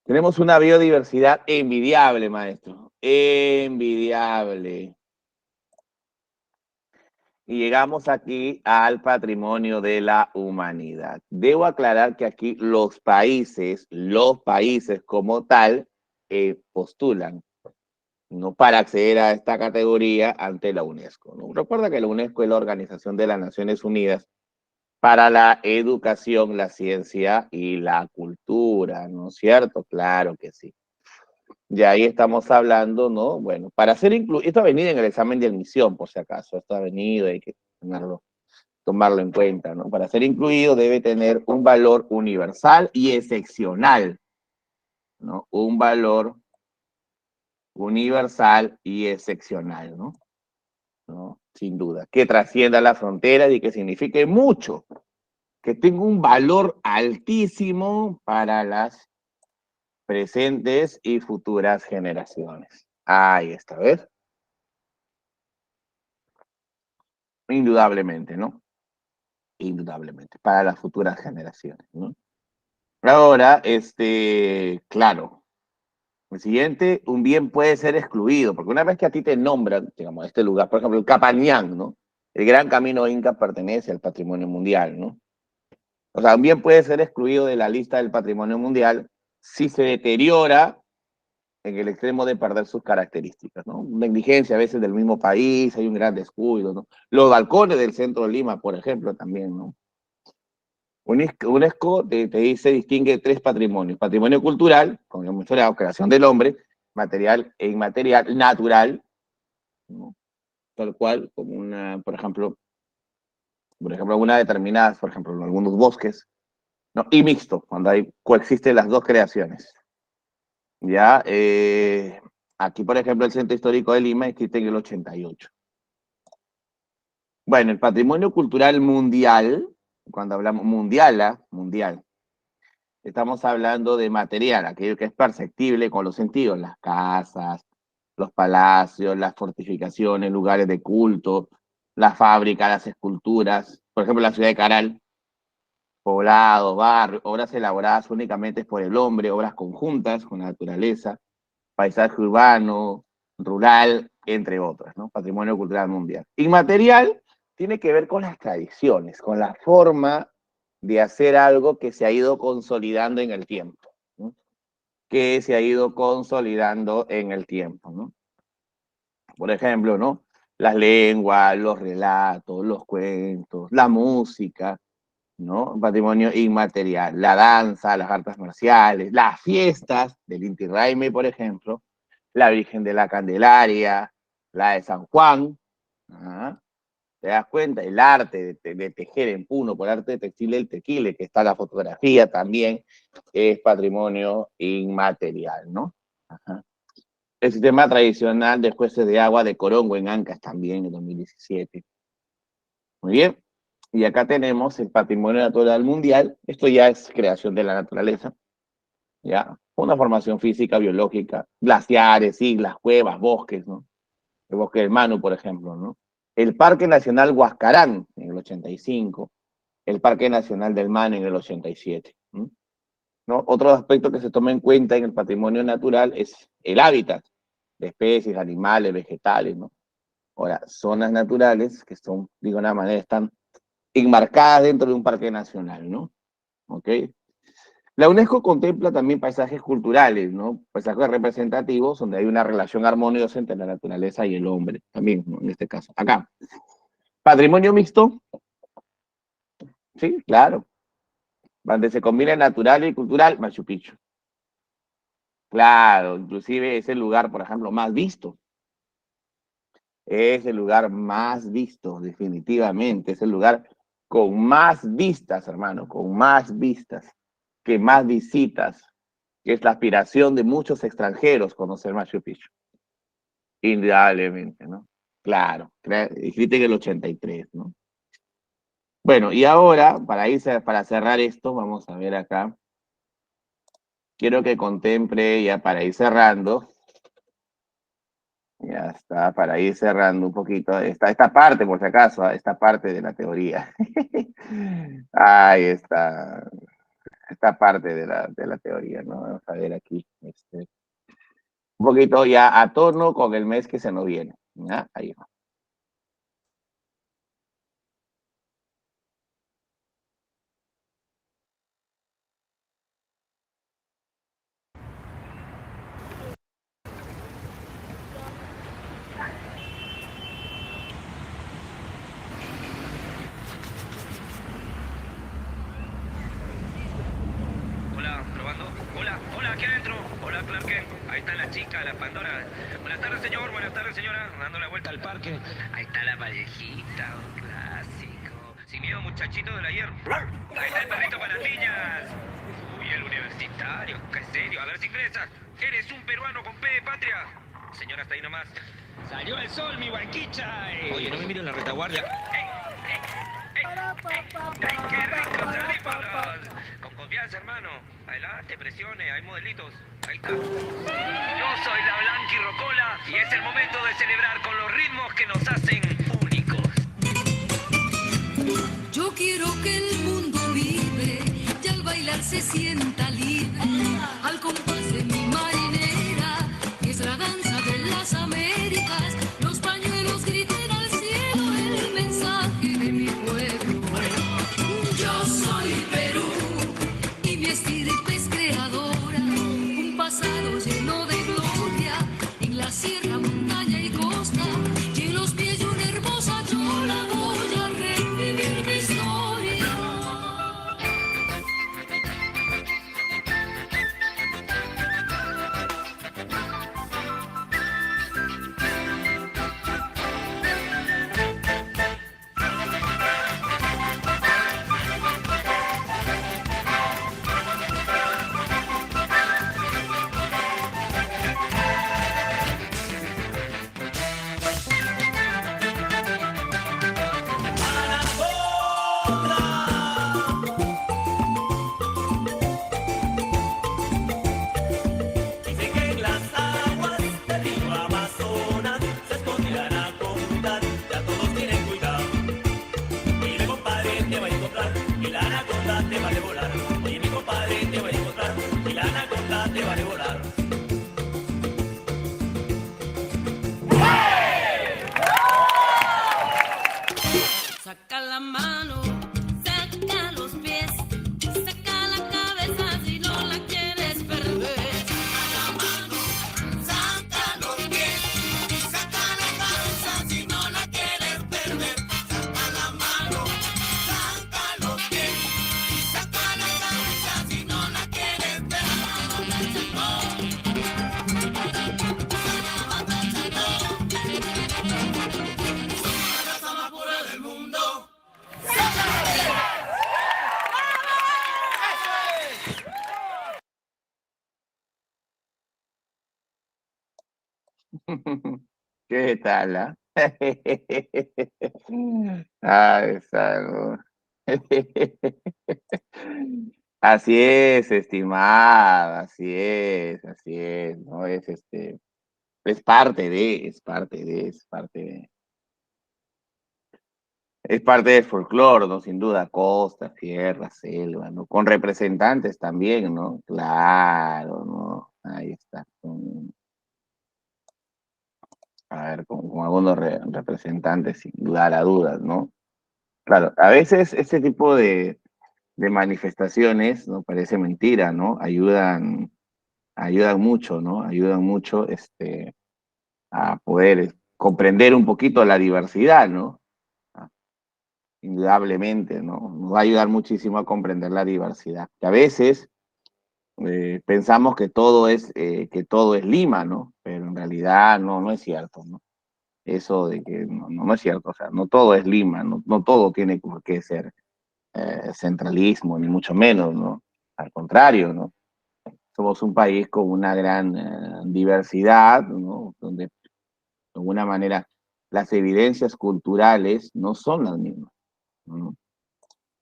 Tenemos una biodiversidad envidiable, maestro. Envidiable. Y llegamos aquí al patrimonio de la humanidad. Debo aclarar que aquí los países como tal, postulan, ¿no? Para acceder a esta categoría ante la UNESCO, ¿no? Recuerda que la UNESCO es la Organización de las Naciones Unidas para la educación, la ciencia y la cultura, ¿no es cierto? Claro que sí. Y ahí estamos hablando, ¿no? Bueno, para ser incluido, esto ha venido en el examen de admisión, por si acaso, esto ha venido, hay que tomarlo en cuenta, ¿no? Para ser incluido debe tener un valor universal y excepcional, ¿no? Un valor universal y excepcional, ¿no? ¿No? Sin duda, que trascienda las fronteras y que signifique mucho, que tenga un valor altísimo para las presentes y futuras generaciones. Ahí está, ¿ves? Indudablemente, ¿no? Indudablemente, para las futuras generaciones, ¿no? Ahora, claro, el siguiente, un bien puede ser excluido, porque una vez que a ti te nombran, digamos, este lugar, por ejemplo, el Capañán, ¿no? El Gran Camino Inca pertenece al patrimonio mundial, ¿no? O sea, un bien puede ser excluido de la lista del patrimonio mundial si se deteriora en el extremo de perder sus características, ¿no? Negligencia a veces del mismo país, hay un gran descuido, ¿no? Los balcones del centro de Lima, por ejemplo, también, ¿no? UNESCO te dice, distingue tres patrimonios: patrimonio cultural, como hemos mencionado, creación del hombre, material e inmaterial, natural, ¿no? Tal cual, como por ejemplo, algunas determinadas, por ejemplo, en algunos bosques, ¿no? Y mixto, cuando coexisten las dos creaciones. Ya, aquí, por ejemplo, el Centro Histórico de Lima existe en el 88. Bueno, el patrimonio cultural mundial, cuando hablamos mundial, estamos hablando de material, aquello que es perceptible con los sentidos, las casas, los palacios, las fortificaciones, lugares de culto, las fábricas, las esculturas, por ejemplo, la ciudad de Caral, poblado, barrio, obras elaboradas únicamente por el hombre, obras conjuntas con la naturaleza, paisaje urbano, rural, entre otras, ¿no? Patrimonio cultural mundial. Inmaterial tiene que ver con las tradiciones, con la forma de hacer algo que se ha ido consolidando en el tiempo, ¿no? Que se ha ido consolidando en el tiempo, ¿no? Por ejemplo, ¿no? Las lenguas, los relatos, los cuentos, la música, ¿no? Patrimonio inmaterial, la danza, las artes marciales, las fiestas del Inti Raymi, por ejemplo, la Virgen de la Candelaria, la de San Juan, ¿ah? ¿Te das cuenta? El arte de tejer en Puno, por arte de textil del tequile, que está la fotografía también, es patrimonio inmaterial, ¿no? Ajá. El sistema tradicional de jueces de agua de Corongo en Ancash también en 2017. Muy bien. Y acá tenemos el patrimonio natural mundial. Esto ya es creación de la naturaleza. ¿Ya? Una formación física, biológica, glaciares, islas, cuevas, bosques, ¿no? El bosque del Manu, por ejemplo, ¿no? El Parque Nacional Huascarán en el 85, el Parque Nacional del Manu en el 87. ¿No? Otro aspecto que se toma en cuenta en el patrimonio natural es el hábitat de especies, animales, vegetales, ¿no? Ahora, zonas naturales que son, digo de una manera, están enmarcadas dentro de un parque nacional, ¿no? ¿Ok? La UNESCO contempla también paisajes culturales, ¿no? Paisajes representativos donde hay una relación armoniosa entre la naturaleza y el hombre, también, ¿no? En este caso. Acá. Patrimonio mixto. Sí, claro. Donde se combina natural y cultural, Machu Picchu. Claro, inclusive es el lugar, por ejemplo, más visto. Es el lugar más visto, definitivamente. Es el lugar con más vistas, hermano, con más vistas, que más visitas, que es la aspiración de muchos extranjeros conocer Machu Picchu. Indudablemente, ¿no? Claro, dijiste en el 83, ¿no? Bueno, y ahora, para cerrar esto, vamos a ver acá. Quiero que contemple, ya para ir cerrando, ya está, para ir cerrando un poquito, esta parte, por si acaso, esta parte de la teoría. Ahí está, esta parte de la teoría, ¿no? Vamos a ver aquí, un poquito ya a tono con el mes que se nos viene, ¿ya? Ahí va. Hola, aquí adentro. Hola, Clark Kent. Ahí está la chica, la Pandora. Buenas tardes, señor. Buenas tardes, señora. Dando la vuelta al parque. Ahí está la parejita, un clásico. Sin miedo, muchachito del ayer. Ahí está el perrito para las niñas. Uy, el universitario. Qué serio. A ver si ingresa. Eres un peruano con P de patria. Señora, hasta ahí nomás. Salió el sol, mi guayquicha. Oye, no me mires en la retaguardia. ¡Ay, qué ricos audífonos! Con confianza, hermano. Adelante, presione, hay modelitos. Ahí está. Yo soy la Blanqui Rocola y es el momento de celebrar con los ritmos que nos hacen únicos. Yo quiero que el mundo vibre y al bailar se sienta libre. Al compás de mi marinera, que es la danza de las Américas. Los pañuelos griten al cielo el mensaje de mi pueblo. Yo soy Perú y mi estirpe es creadora. Un pasado lleno de gloria en la sierra, montaña y costa. Y en los pies de una hermosa chola voy a revivir mi historia. Saca la mano, saca los pies, saca la cabeza si no la quieres perder. Saca la mano, saca los pies, saca la cabeza si no la quieres perder. Saca la mano, saca los pies, saca la cabeza si no la quieres perder. ¿Qué tal, ah? Ah, esa, ¿no? Así es, estimada, así es, ¿no? Es parte del folclore, ¿no? Sin duda, costa, sierra, selva, ¿no? Con representantes también, ¿no? Claro, ¿no? Ahí está. A ver, con algunos representantes, sin lugar a dudas, ¿no? Claro, a veces este tipo de manifestaciones, ¿no? Parece mentira, ¿no? Ayudan mucho, ¿no? Ayudan mucho, a poder comprender un poquito la diversidad, ¿no? Indudablemente, ¿no? Nos va a ayudar muchísimo a comprender la diversidad. Que a veces pensamos que todo es Lima, ¿no? Pero en realidad no es cierto, ¿no? Eso de que no es cierto, o sea, no todo es Lima, no todo tiene por qué ser centralismo, ni mucho menos, ¿no? Al contrario, ¿no? Somos un país con una gran diversidad, ¿no? Donde, de alguna manera, las evidencias culturales no son las mismas, ¿no?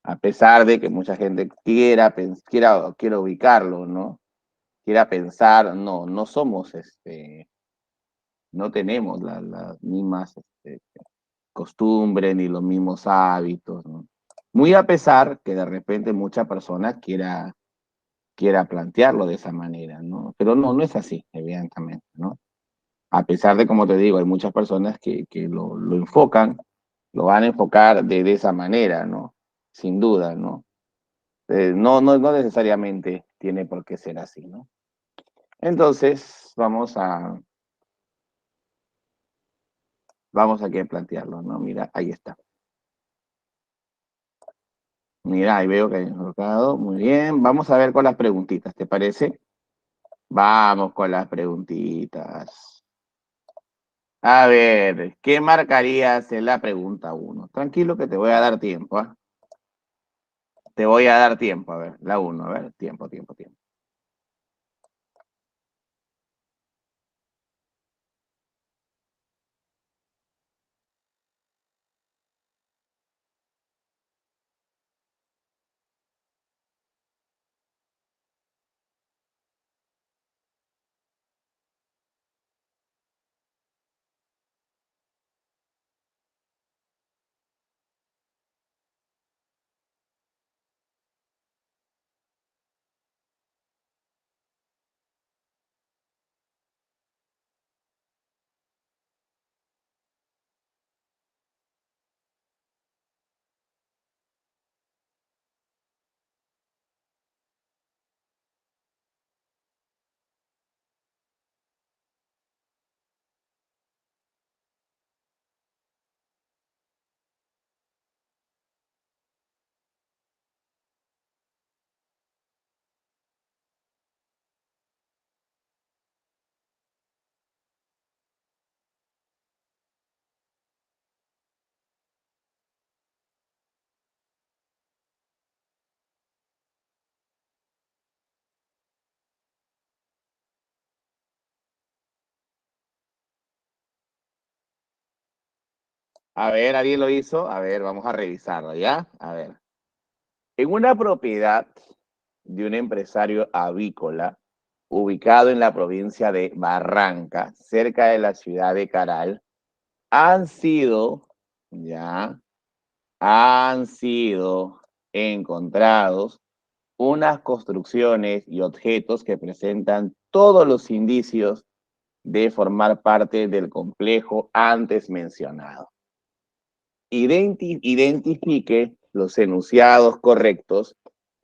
A pesar de que mucha gente quiera ubicarlo, ¿no? Quiera pensar, no somos, no tenemos las mismas costumbres ni los mismos hábitos, ¿no? Muy a pesar que de repente mucha persona quiera plantearlo de esa manera, ¿no? Pero no es así, evidentemente, ¿no? A pesar de, como te digo, hay muchas personas que lo enfocan, lo van a enfocar de esa manera, ¿no? Sin duda, ¿no? No necesariamente tiene por qué ser así, ¿no? Entonces, vamos aquí a plantearlo, ¿no? Mira, ahí está. Mira, ahí veo que hay enfocado. Muy bien. Vamos a ver con las preguntitas, ¿te parece? Vamos con las preguntitas. A ver, ¿qué marcarías en la pregunta uno? Tranquilo que te voy a dar tiempo, ¿ah? Te voy a dar tiempo, a ver, la uno, a ver, tiempo. A ver, ¿alguien lo hizo? A ver, vamos a revisarlo, ¿ya? A ver. En una propiedad de un empresario avícola ubicado en la provincia de Barranca, cerca de la ciudad de Caral, han sido, ya, han sido encontrados unas construcciones y objetos que presentan todos los indicios de formar parte del complejo antes mencionado. Identifique los enunciados correctos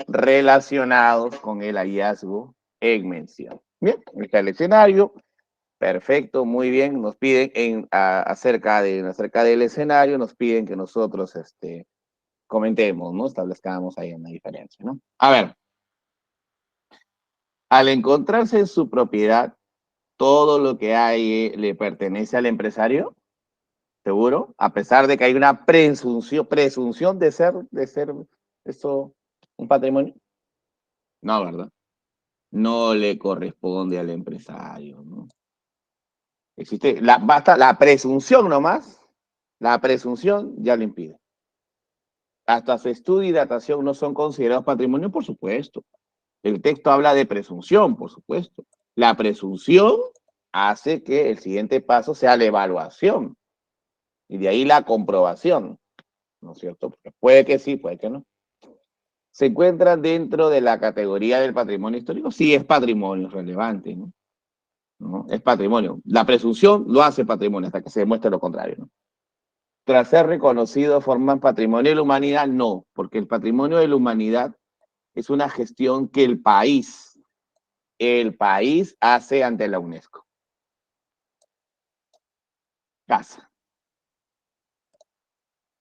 relacionados con el hallazgo en mención. Bien, está el escenario. Perfecto, muy bien. Nos piden acerca del escenario, nos piden que nosotros comentemos, ¿no? Establezcamos ahí una diferencia, ¿no? A ver, al encontrarse en su propiedad, todo lo que hay le pertenece al empresario, ¿seguro? A pesar de que hay una presunción de ser eso un patrimonio. No, ¿verdad? No le corresponde al empresario, ¿no? Existe, basta la presunción nomás, la presunción ya lo impide. Hasta su estudio y datación no son considerados patrimonio, por supuesto. El texto habla de presunción, por supuesto. La presunción hace que el siguiente paso sea la evaluación y de ahí la comprobación, ¿no es cierto? Porque puede que sí, puede que no. ¿Se encuentra dentro de la categoría del patrimonio histórico? Sí, es patrimonio relevante, ¿no? ¿No? Es patrimonio. La presunción lo hace patrimonio hasta que se demuestre lo contrario, ¿no? Tras ser reconocido, ¿forman patrimonio de la humanidad? No, porque el patrimonio de la humanidad es una gestión que el país hace ante la UNESCO. Casa.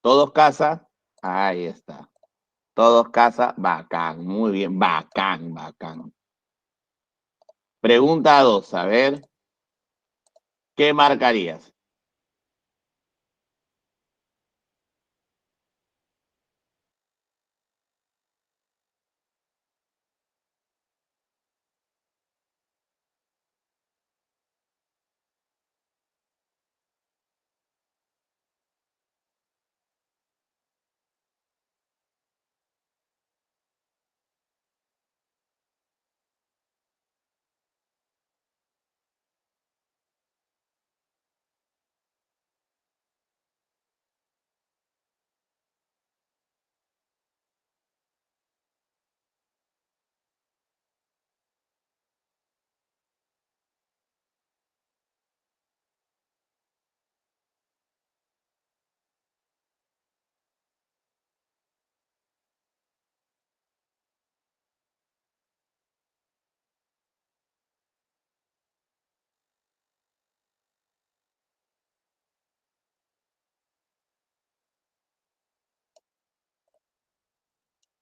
Todos casa, ahí está. Todos casa, bacán, muy bien, bacán, bacán. Pregunta 2, a ver, ¿qué marcarías?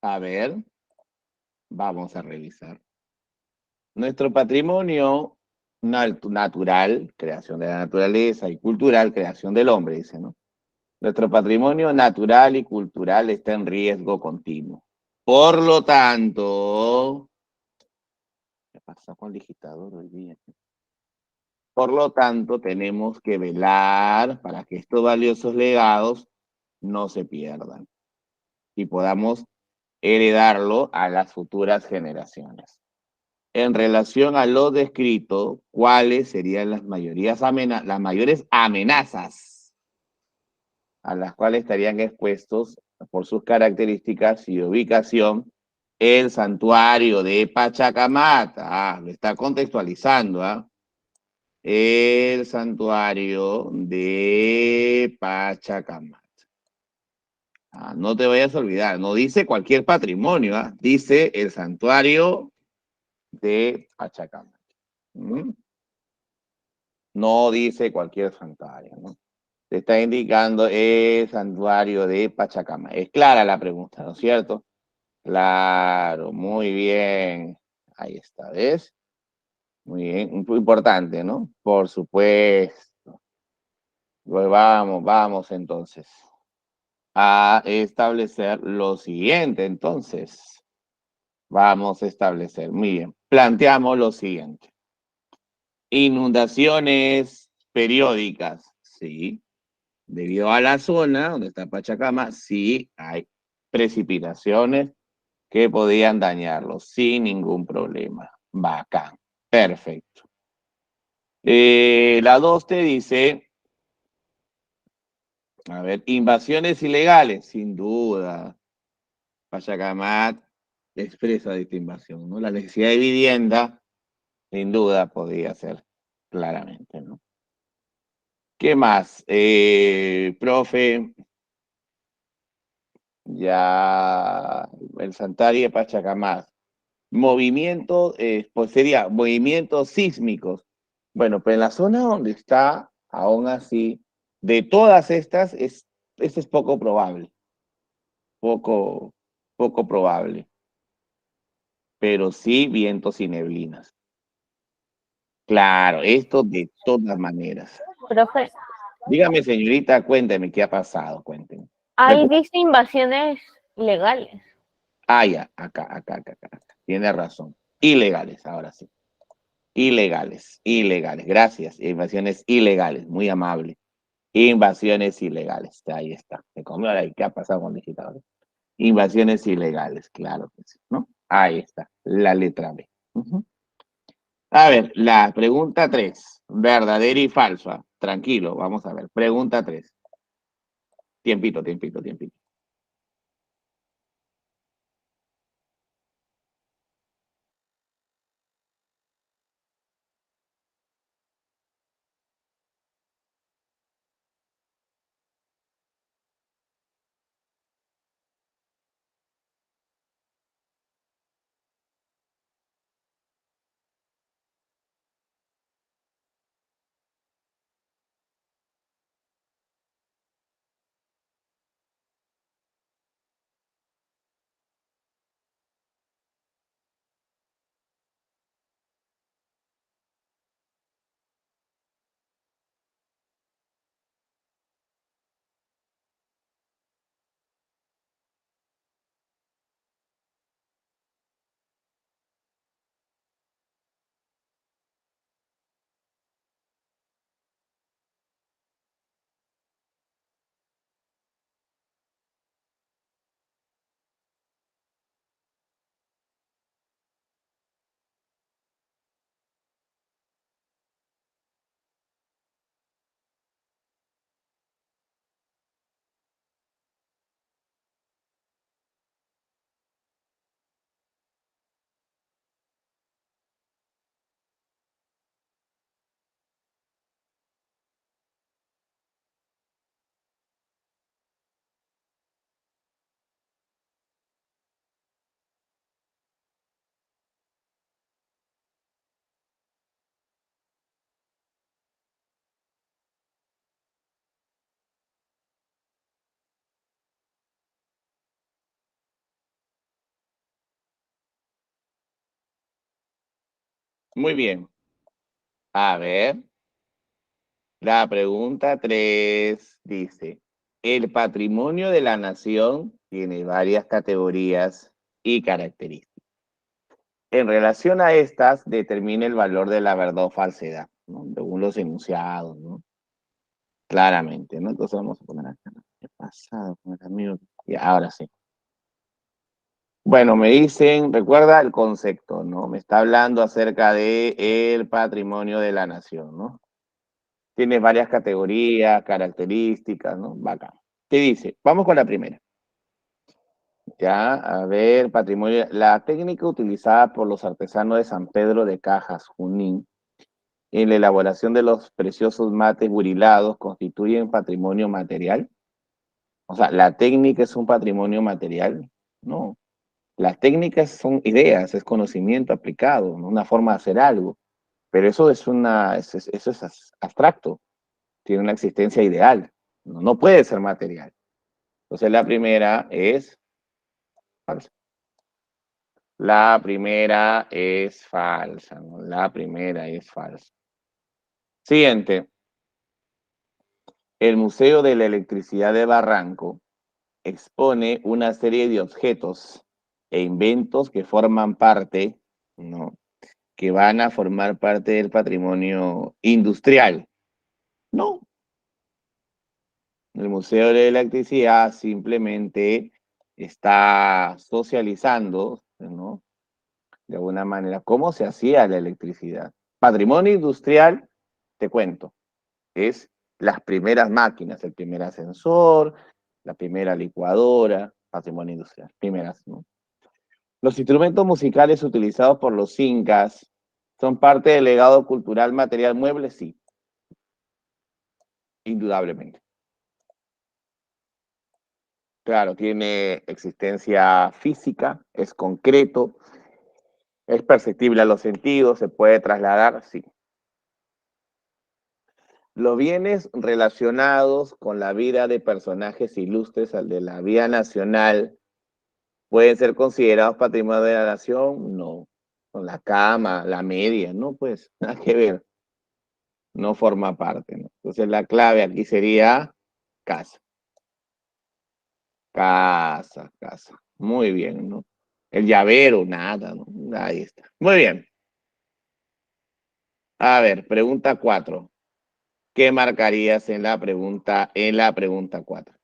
A ver, vamos a revisar. Nuestro patrimonio natural, creación de la naturaleza, y cultural, creación del hombre, dice, ¿no? Nuestro patrimonio natural y cultural está en riesgo continuo. Por lo tanto, ¿qué pasa con el digitador hoy día? Por lo tanto, tenemos que velar para que estos valiosos legados no se pierdan y podamos heredarlo a las futuras generaciones. En relación a lo descrito, ¿cuáles serían las mayores amenazas a las cuales estarían expuestos por sus características y ubicación el santuario de Pachacamac? Lo está contextualizando, ¿ah? El santuario de Pachacamac. No te vayas a olvidar, no dice cualquier patrimonio, ¿ah? Dice el santuario de Pachacamac. No dice cualquier santuario, ¿no? Te está indicando el santuario de Pachacamac. Es clara la pregunta, ¿no es cierto? Claro, muy bien. Ahí está, ¿ves? Muy bien, muy importante, ¿no? Por supuesto. Pues vamos entonces a establecer lo siguiente, entonces. Vamos a establecer, muy bien. Planteamos lo siguiente. Inundaciones periódicas, sí. Debido a la zona donde está Pachacamac, sí hay precipitaciones que podían dañarlo sin ningún problema. Bacán. Perfecto. La 2 te dice, a ver, invasiones ilegales, sin duda. Pachacamac expresa esta invasión, ¿no? La necesidad de vivienda, sin duda, podría ser claramente, ¿no? ¿Qué más? Profe, ya el santuario de Pachacamac. Movimiento, pues sería movimientos sísmicos. Bueno, pero en la zona donde está, aún así, de todas estas, este es poco probable. Poco probable. Pero sí vientos y neblinas. Claro, esto de todas maneras. Profe, Dígame, señorita, cuénteme qué ha pasado, cuénteme. ahí dice invasiones legales. Ya, acá. Tiene razón. Ilegales, ahora sí. Ilegales, ilegales. Gracias. Invasiones ilegales. Muy amable. Invasiones ilegales. Ahí está. Se comió ahí. ¿Qué ha pasado con digitadores? Invasiones ilegales, claro que sí, ¿no? Ahí está, la letra B. Ujú. A ver, la pregunta 3, verdadera y falsa. Tranquilo, vamos a ver. Pregunta 3. Tiempito, tiempito, tiempito. Muy bien. A ver, la pregunta 3 dice, el patrimonio de la nación tiene varias categorías y características. En relación a estas, determina el valor de la verdad o falsedad, ¿no? Según los enunciados, ¿no? Claramente, ¿no? Entonces vamos a poner acá, ¿no? ¿Qué pasado con el amigo? Y ahora sí. Bueno, me dicen, recuerda el concepto, ¿no? Me está hablando acerca de el patrimonio de la nación, ¿no? Tiene varias categorías, características, ¿no? Bacán. ¿Qué dice? Vamos con la primera. Ya, a ver, patrimonio. La técnica utilizada por los artesanos de San Pedro de Cajas, Junín, en la elaboración de los preciosos mates burilados constituyen patrimonio material. O sea, la técnica es un patrimonio material. No, las técnicas son ideas, es conocimiento aplicado, ¿no? Una forma de hacer algo. Pero eso es eso es abstracto, tiene una existencia ideal, no, no puede ser material. Entonces la primera es falsa. La primera es falsa, ¿no? La primera es falsa. Siguiente. El Museo de la Electricidad de Barranco expone una serie de objetos e inventos que forman parte, ¿no? Que van a formar parte del patrimonio industrial. No, el Museo de la Electricidad simplemente está socializando, ¿no? De alguna manera, cómo se hacía la electricidad. Patrimonio industrial, te cuento, es las primeras máquinas, el primer ascensor, la primera licuadora, patrimonio industrial, primeras, ¿no? Los instrumentos musicales utilizados por los incas son parte del legado cultural material mueble, sí, indudablemente. Claro, tiene existencia física, es concreto, es perceptible a los sentidos, se puede trasladar, sí. Los bienes relacionados con la vida de personajes ilustres al de la vida nacional pueden ser considerados patrimonio de la nación, no. Con la cama, la media, no, pues, nada que ver. No forma parte, ¿no? Entonces la clave aquí sería casa. Casa, casa. Muy bien, ¿no? El llavero, nada, ¿no? Ahí está. Muy bien. A ver, pregunta 4. ¿Qué marcarías en la pregunta 4?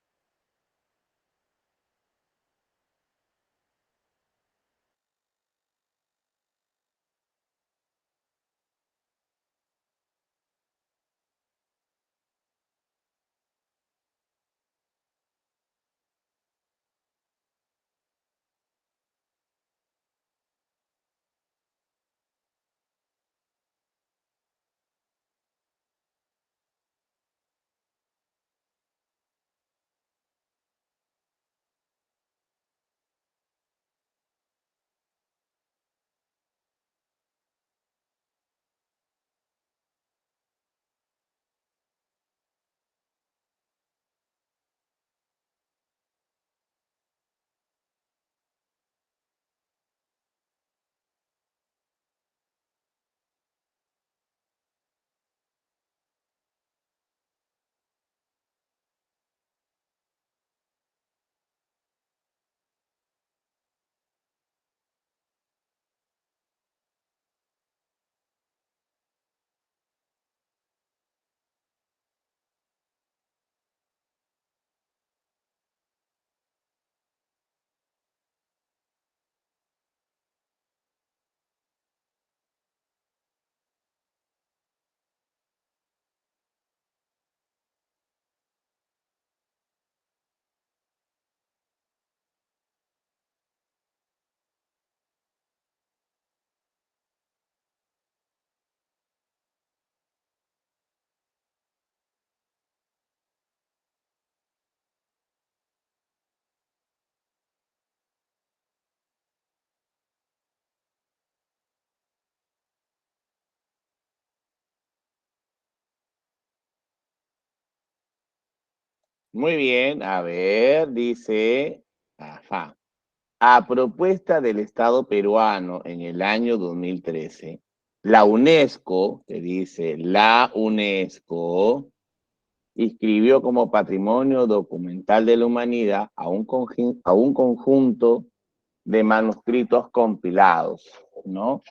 Muy bien, a ver, dice, ajá. A propuesta del Estado peruano en el año 2013, la UNESCO, que dice la UNESCO, inscribió como Patrimonio Documental de la Humanidad a un conjunto de manuscritos compilados, ¿no?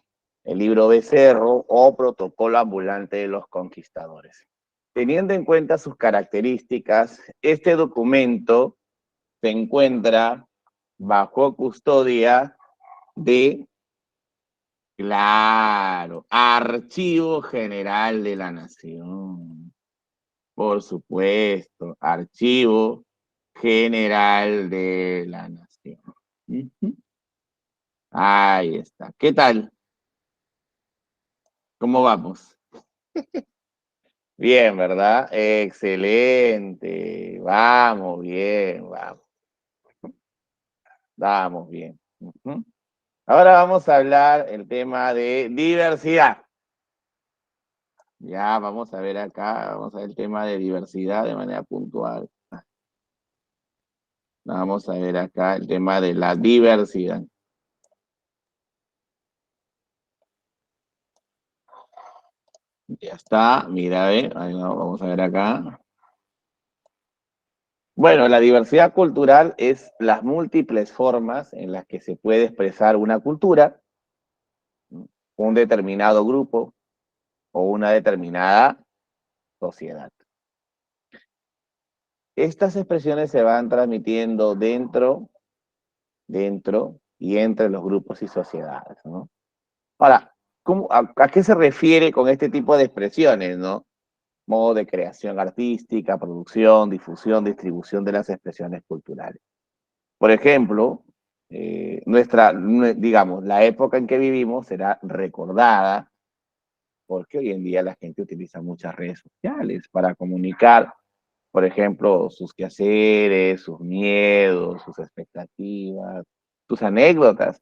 El libro Becerro o Protocolo Ambulante de los Conquistadores. Teniendo en cuenta sus características, este documento se encuentra bajo custodia de, claro, Archivo General de la Nación. Por supuesto, Archivo General de la Nación. Ahí está. ¿Qué tal? ¿Cómo vamos? Bien, ¿verdad? Excelente. Vamos bien, vamos. Vamos bien. Ahora vamos a hablar el tema de diversidad. Ya, vamos a ver acá, vamos a ver el tema de diversidad de manera puntual. Vamos a ver acá el tema de la diversidad. Ya está, mira, ahí vamos a ver acá. Bueno, la diversidad cultural es las múltiples formas en las que se puede expresar una cultura, un determinado grupo o una determinada sociedad. Estas expresiones se van transmitiendo dentro y entre los grupos y sociedades, ¿no? Ahora, ¿a qué se refiere con este tipo de expresiones, no? Modo de creación artística, producción, difusión, distribución de las expresiones culturales. Por ejemplo, digamos, la época en que vivimos será recordada porque hoy en día la gente utiliza muchas redes sociales para comunicar, por ejemplo, sus quehaceres, sus miedos, sus expectativas, sus anécdotas,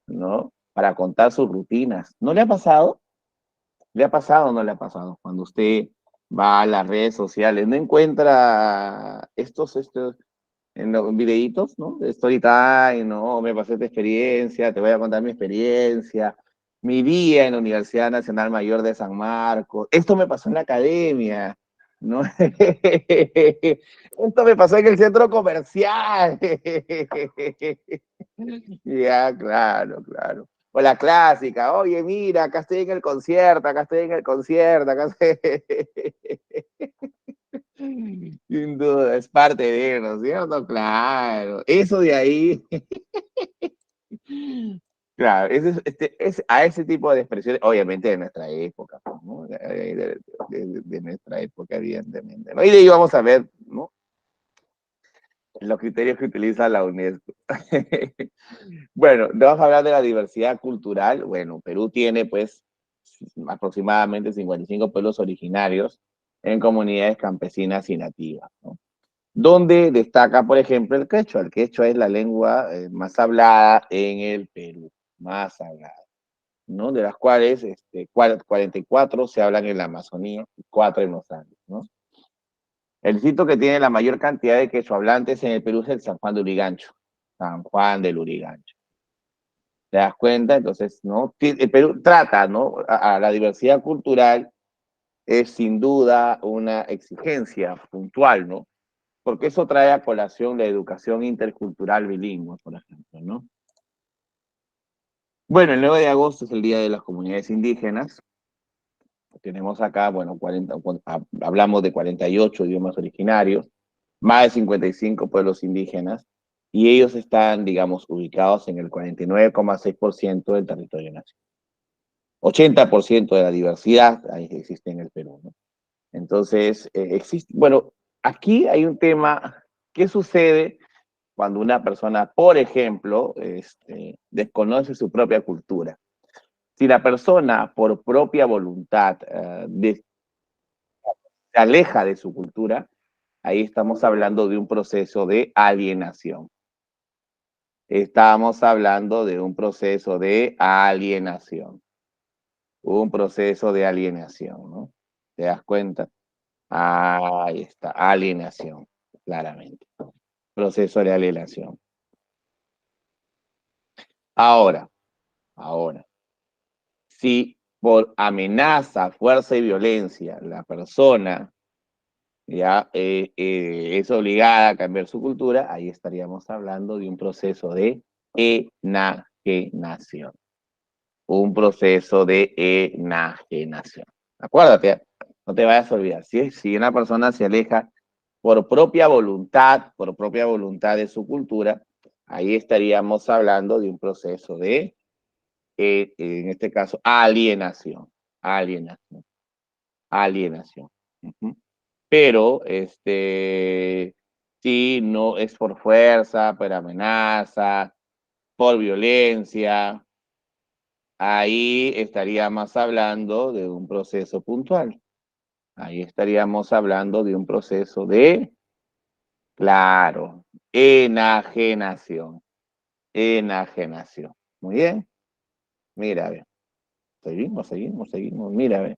¿no? Para contar sus rutinas. ¿No le ha pasado? ¿Le ha pasado o no le ha pasado? Cuando usted va a las redes sociales, no encuentra estos en los videitos, ¿no? De story time, ¿no? Me pasé esta experiencia, te voy a contar mi experiencia, mi día en la Universidad Nacional Mayor de San Marcos. Esto me pasó en la academia, ¿no? Esto me pasó en el centro comercial. Ya, claro, claro. O la clásica, oye, mira, acá estoy en el concierto, acá estoy en el concierto, acá estoy... Sin duda, es parte de, ¿no es cierto? Claro, eso de ahí, claro, a ese tipo de expresiones, obviamente de nuestra época, pues, ¿no? De nuestra época, evidentemente, ¿no? Y de ahí vamos a ver, ¿no? Los criterios que utiliza la UNESCO. Bueno, vamos a hablar de la diversidad cultural. Bueno, Perú tiene pues aproximadamente 55 pueblos originarios en comunidades campesinas y nativas, ¿no? Donde destaca, por ejemplo, el quechua. El quechua es la lengua más hablada en el Perú, más hablada, ¿no? De las cuales 44 se hablan en la Amazonía y 4 en los Andes, ¿no? El distrito que tiene la mayor cantidad de quechohablantes en el Perú es el San Juan de Urigancho. San Juan del Urigancho. ¿Te das cuenta? Entonces, ¿no? El Perú trata, ¿no? A la diversidad cultural es sin duda una exigencia puntual, ¿no? Porque eso trae a colación la educación intercultural bilingüe, por ejemplo, ¿no? Bueno, el 9 de agosto es el Día de las Comunidades Indígenas. Tenemos acá, bueno, hablamos de 48 idiomas originarios, más de 55 pueblos indígenas, y ellos están, digamos, ubicados en el 49,6% del territorio nacional. 80% de la diversidad ahí existe en el Perú, ¿no? Entonces, existe, bueno, aquí hay un tema, ¿qué sucede cuando una persona, por ejemplo, desconoce su propia cultura? Si la persona, por propia voluntad, se aleja de su cultura, ahí estamos hablando de un proceso de alienación. Estamos hablando de un proceso de alienación. Un proceso de alienación, ¿no? ¿Te das cuenta? Ahí está, alienación, claramente. Proceso de alienación. Ahora, si por amenaza, fuerza y violencia la persona ya es obligada a cambiar su cultura, ahí estaríamos hablando de un proceso de enajenación. Un proceso de enajenación. Acuérdate, no te vayas a olvidar. Si una persona se aleja por propia voluntad de su cultura, ahí estaríamos hablando de un proceso de, en este caso, alienación. Alienación. Alienación. Uh-huh. Pero, si no es por fuerza, por amenaza, por violencia, ahí estaríamos hablando de un proceso puntual. Ahí estaríamos hablando de un proceso de, claro, enajenación. Enajenación. Muy bien. Mira, a ver. Seguimos. Mira, a ver.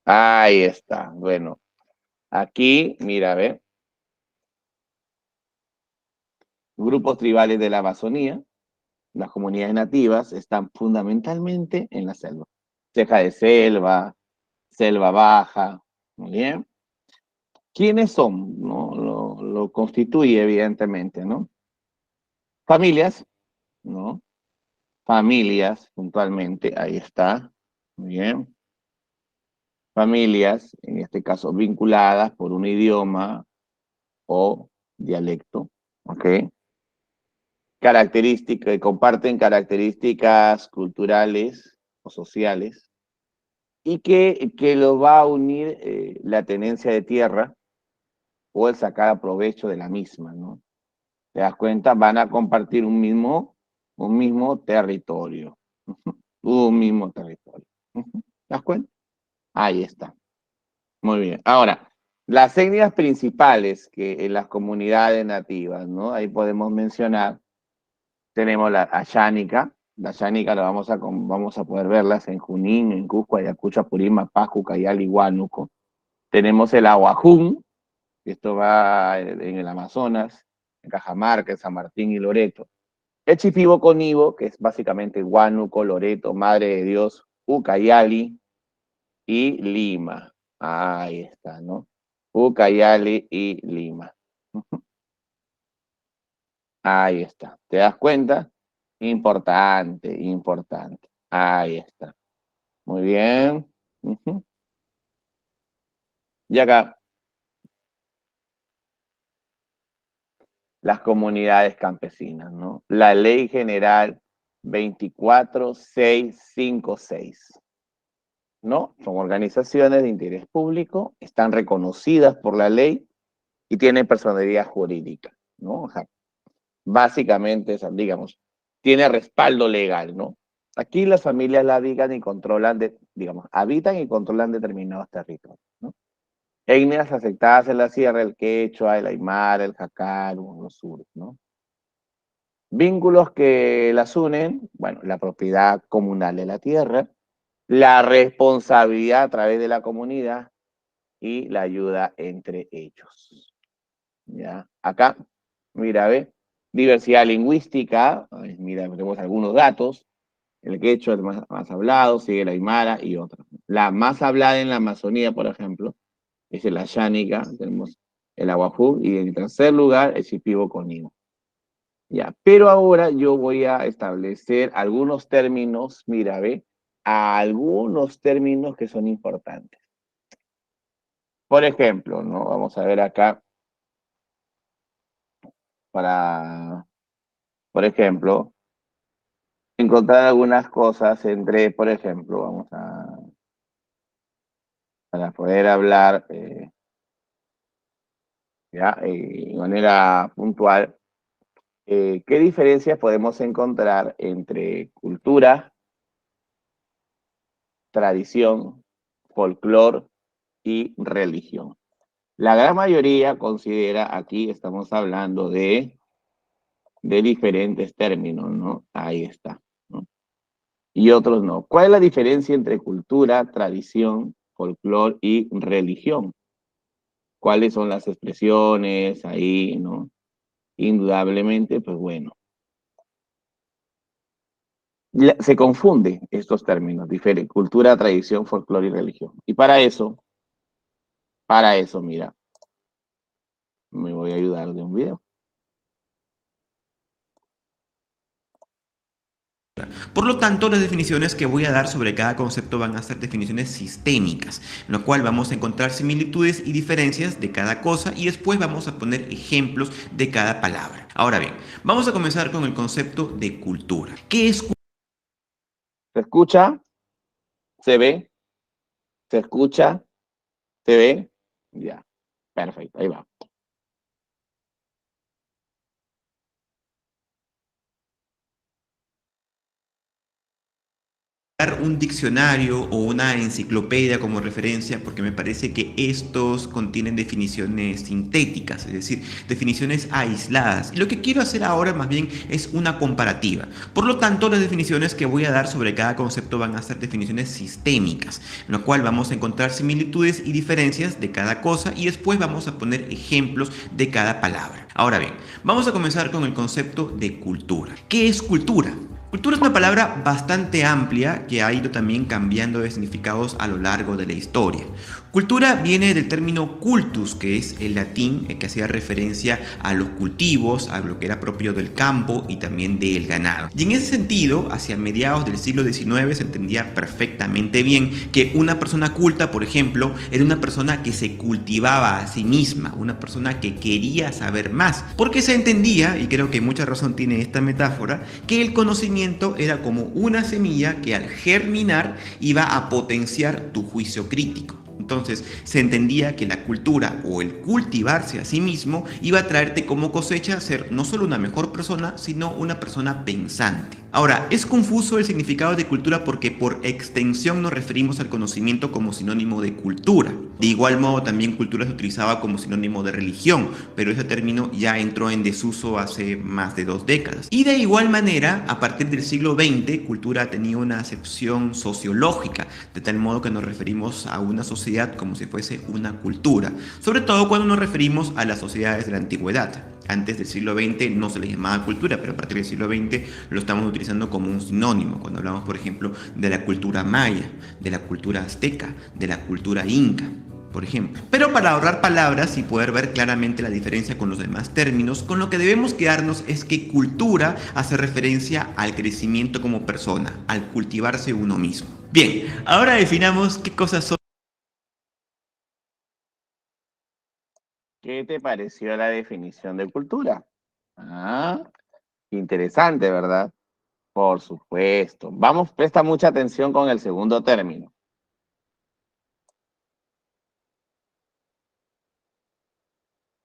Ahí está. Bueno, aquí, mira, a ver. Grupos tribales de la Amazonía. Las comunidades nativas están fundamentalmente en la selva. Ceja de selva, selva baja. Muy bien. ¿Quiénes son? ¿No? Lo constituye, evidentemente, ¿no? Familias, ¿no? Familias, puntualmente, ahí está. Muy bien. Familias, en este caso, vinculadas por un idioma o dialecto, ¿ok? Características, comparten características culturales o sociales y que lo va a unir la tenencia de tierra o el sacar provecho de la misma, ¿no? ¿Te das cuenta? Van a compartir un mismo territorio. Un mismo territorio. ¿Te das cuenta? Ahí está. Muy bien. Ahora, las etnias principales que en las comunidades nativas, ¿no? Ahí podemos mencionar, tenemos la Ayánica. La Ayánica la vamos a poder verlas en Junín, en Cusco, Ayacucho, Apurímac, Pasco, Cayali, Huánuco. Tenemos el Ahuajún, que esto va en el Amazonas, en Cajamarca, en San Martín y Loreto. El Shipibo-Conibo, que es básicamente Huánuco, Loreto, Madre de Dios, Ucayali y Lima. Ahí está, ¿no? Ucayali y Lima. Ahí está. ¿Te das cuenta? Importante, importante. Ahí está. Muy bien. Ujú. Y acá, las comunidades campesinas, ¿no? La Ley General 24656, ¿no? Son organizaciones de interés público, están reconocidas por la ley y tienen personalidad jurídica, ¿no? O sea, básicamente, digamos, tiene respaldo legal, ¿no? Aquí las familias la habitan y controlan, digamos, habitan y controlan determinados territorios, ¿no? Etnias aceptadas en la sierra, el quechua, el aymara, el jacaru, los sures, ¿no? Vínculos que las unen, bueno, la propiedad comunal de la tierra, la responsabilidad a través de la comunidad y la ayuda entre ellos. ¿Ya? Acá, mira, ve, diversidad lingüística, mira, tenemos algunos datos, el quechua es más hablado, sigue el aymara y otros. La más hablada en la Amazonía, por ejemplo, es el ayánica, tenemos el aguajú, y en tercer lugar el shipibo conino. Ya, pero ahora yo voy a establecer algunos términos, mira, ve, algunos términos que son importantes. Por ejemplo, ¿no? Vamos a ver acá, por ejemplo, encontrar algunas cosas entre, por ejemplo, para poder hablar de manera puntual, ¿qué diferencias podemos encontrar entre cultura, tradición, folclore y religión? La gran mayoría considera, aquí estamos hablando de diferentes términos, ¿no? Ahí está, ¿no? Y otros no. ¿Cuál es la diferencia entre cultura, tradición, folclore y religión? ¿Cuáles son las expresiones ahí, no? Indudablemente, pues bueno. Se confunden estos términos, cultura, tradición, folclore y religión. Y para eso, mira, me voy a ayudar de un video. Por lo tanto, las definiciones que voy a dar sobre cada concepto van a ser definiciones sistémicas, en lo cual vamos a encontrar similitudes y diferencias de cada cosa y después vamos a poner ejemplos de cada palabra. Ahora bien, vamos a comenzar con el concepto de cultura. ¿Qué es cultura? ¿Se escucha? ¿Se ve? ¿Se escucha? ¿Se ve? Ya, perfecto, ahí va. Un diccionario o una enciclopedia como referencia porque me parece que estos contienen definiciones sintéticas, es decir, definiciones aisladas. Y lo que quiero hacer ahora más bien es una comparativa. Por lo tanto, las definiciones que voy a dar sobre cada concepto van a ser definiciones sistémicas, en lo cual vamos a encontrar similitudes y diferencias de cada cosa y después vamos a poner ejemplos de cada palabra. Ahora bien, vamos a comenzar con el concepto de cultura. ¿Qué es cultura? Cultura es una palabra bastante amplia que ha ido también cambiando de significados a lo largo de la historia. Cultura viene del término cultus, que es el latín que hacía referencia a los cultivos, a lo que era propio del campo y también del ganado. Y en ese sentido, hacia mediados del siglo XIX se entendía perfectamente bien que una persona culta, por ejemplo, era una persona que se cultivaba a sí misma, una persona que quería saber más, porque se entendía, y creo que mucha razón tiene esta metáfora, que el conocimiento era como una semilla que al germinar iba a potenciar tu juicio crítico. Entonces se entendía que la cultura o el cultivarse a sí mismo iba a traerte como cosecha ser no solo una mejor persona, sino una persona pensante. Ahora, es confuso el significado de cultura porque por extensión nos referimos al conocimiento como sinónimo de cultura. De igual modo también cultura se utilizaba como sinónimo de religión, pero ese término ya entró en desuso hace más de 2 décadas. Y de igual manera, a partir del siglo XX, cultura tenía una acepción sociológica, de tal modo que nos referimos a una sociedad como si fuese una cultura, sobre todo cuando nos referimos a las sociedades de la antigüedad. Antes del siglo XX no se les llamaba cultura, pero a partir del siglo XX lo estamos utilizando como un sinónimo. Cuando hablamos, por ejemplo, de la cultura maya, de la cultura azteca, de la cultura inca. por ejemplo. Pero para ahorrar palabras y poder ver claramente la diferencia con los demás términos, con lo que debemos quedarnos es que cultura hace referencia al crecimiento como persona, al cultivarse uno mismo. Bien, ahora definamos qué cosas son. ¿Qué te pareció la definición de cultura? Ah, interesante, ¿verdad? Por supuesto. Vamos, presta mucha atención con el segundo término.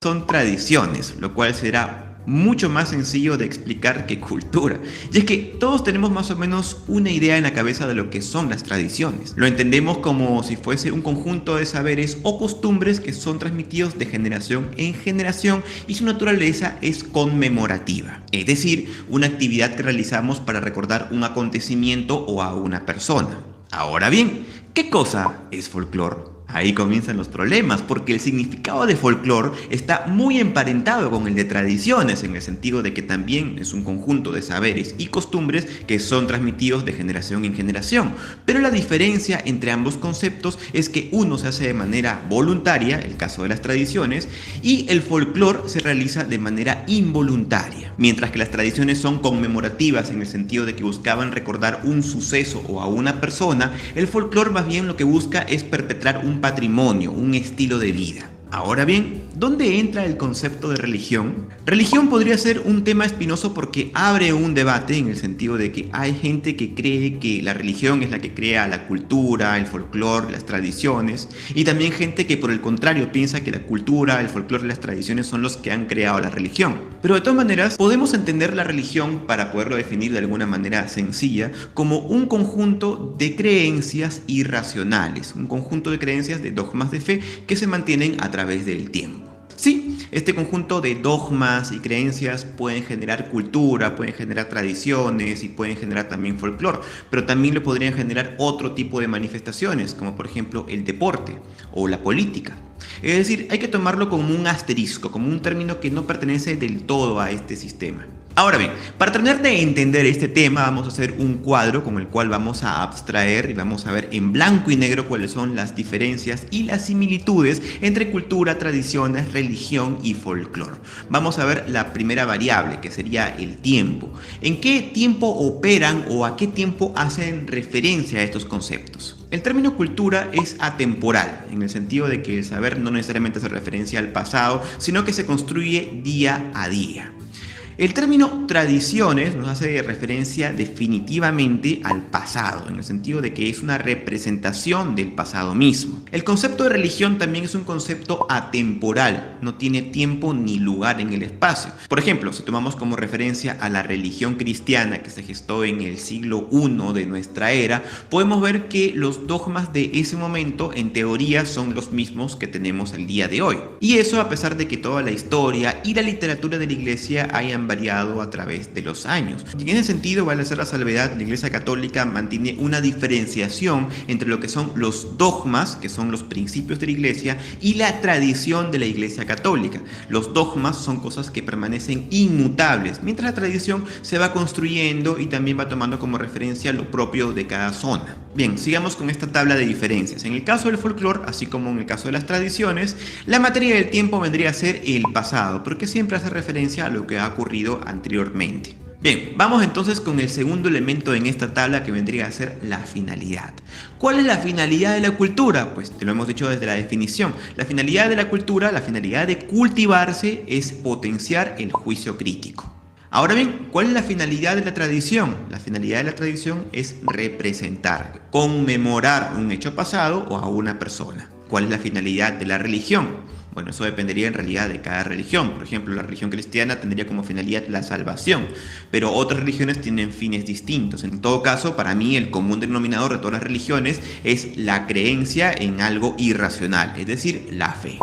Son tradiciones, lo cual será mucho más sencillo de explicar que cultura. Y es que todos tenemos más o menos una idea en la cabeza de lo que son las tradiciones. Lo entendemos como si fuese un conjunto de saberes o costumbres que son transmitidos de generación en generación y su naturaleza es conmemorativa. Es decir, una actividad que realizamos para recordar un acontecimiento o a una persona. Ahora bien, ¿qué cosa es folclore? Ahí comienzan los problemas, porque el significado de folclore está muy emparentado con el de tradiciones, en el sentido de que también es un conjunto de saberes y costumbres que son transmitidos de generación en generación. Pero la diferencia entre ambos conceptos es que uno se hace de manera voluntaria, el caso de las tradiciones, y el folclore se realiza de manera involuntaria. Mientras que las tradiciones son conmemorativas en el sentido de que buscaban recordar un suceso o a una persona, el folclore más bien lo que busca es perpetrar un patrimonio, un estilo de vida. Ahora bien, ¿dónde entra el concepto de religión? Religión podría ser un tema espinoso porque abre un debate en el sentido de que hay gente que cree que la religión es la que crea la cultura, el folclore, las tradiciones, y también gente que por el contrario piensa que la cultura, el folclore y las tradiciones son los que han creado la religión. Pero de todas maneras, podemos entender la religión, para poderlo definir de alguna manera sencilla, como un conjunto de creencias irracionales, un conjunto de creencias de dogmas de fe que se mantienen a través del tiempo. Sí, este conjunto de dogmas y creencias pueden generar cultura, pueden generar tradiciones y pueden generar también folclore, pero también lo podrían generar otro tipo de manifestaciones, como por ejemplo el deporte o la política. Es decir, hay que tomarlo como un asterisco, como un término que no pertenece del todo a este sistema. Ahora bien, para terminar de entender este tema, vamos a hacer un cuadro con el cual vamos a abstraer y vamos a ver en blanco y negro cuáles son las diferencias y las similitudes entre cultura, tradiciones, religión y folclore. Vamos a ver la primera variable, que sería el tiempo. ¿En qué tiempo operan o a qué tiempo hacen referencia a estos conceptos? El término cultura es atemporal, en el sentido de que el saber no necesariamente hace referencia al pasado, sino que se construye día a día. El término tradiciones nos hace referencia definitivamente al pasado, en el sentido de que es una representación del pasado mismo. El concepto de religión también es un concepto atemporal, no tiene tiempo ni lugar en el espacio. Por ejemplo, si tomamos como referencia a la religión cristiana que se gestó en el siglo I de nuestra era, podemos ver que los dogmas de ese momento en teoría son los mismos que tenemos el día de hoy. Y eso a pesar de que toda la historia y la literatura de la iglesia hayan variado a través de los años. Y en ese sentido, vale hacer la salvedad, la Iglesia Católica mantiene una diferenciación entre lo que son los dogmas, que son los principios de la Iglesia, y la tradición de la Iglesia Católica. Los dogmas son cosas que permanecen inmutables, mientras la tradición se va construyendo y también va tomando como referencia lo propio de cada zona. Bien, sigamos con esta tabla de diferencias. En el caso del folclore, así como en el caso de las tradiciones, la materia del tiempo vendría a ser el pasado, porque siempre hace referencia a lo que ha ocurrido anteriormente. Bien, vamos entonces con el segundo elemento en esta tabla, que vendría a ser la finalidad. ¿Cuál es la finalidad de la cultura? Pues te lo hemos dicho desde la definición. La finalidad de la cultura, la finalidad de cultivarse, es potenciar el juicio crítico. Ahora bien, ¿cuál es la finalidad de la tradición? La finalidad de la tradición es representar, conmemorar un hecho pasado o a una persona. ¿Cuál es la finalidad de la religión? Bueno, eso dependería en realidad de cada religión. Por ejemplo, la religión cristiana tendría como finalidad la salvación, pero otras religiones tienen fines distintos. En todo caso, para mí el común denominador de todas las religiones es la creencia en algo irracional, es decir, la fe.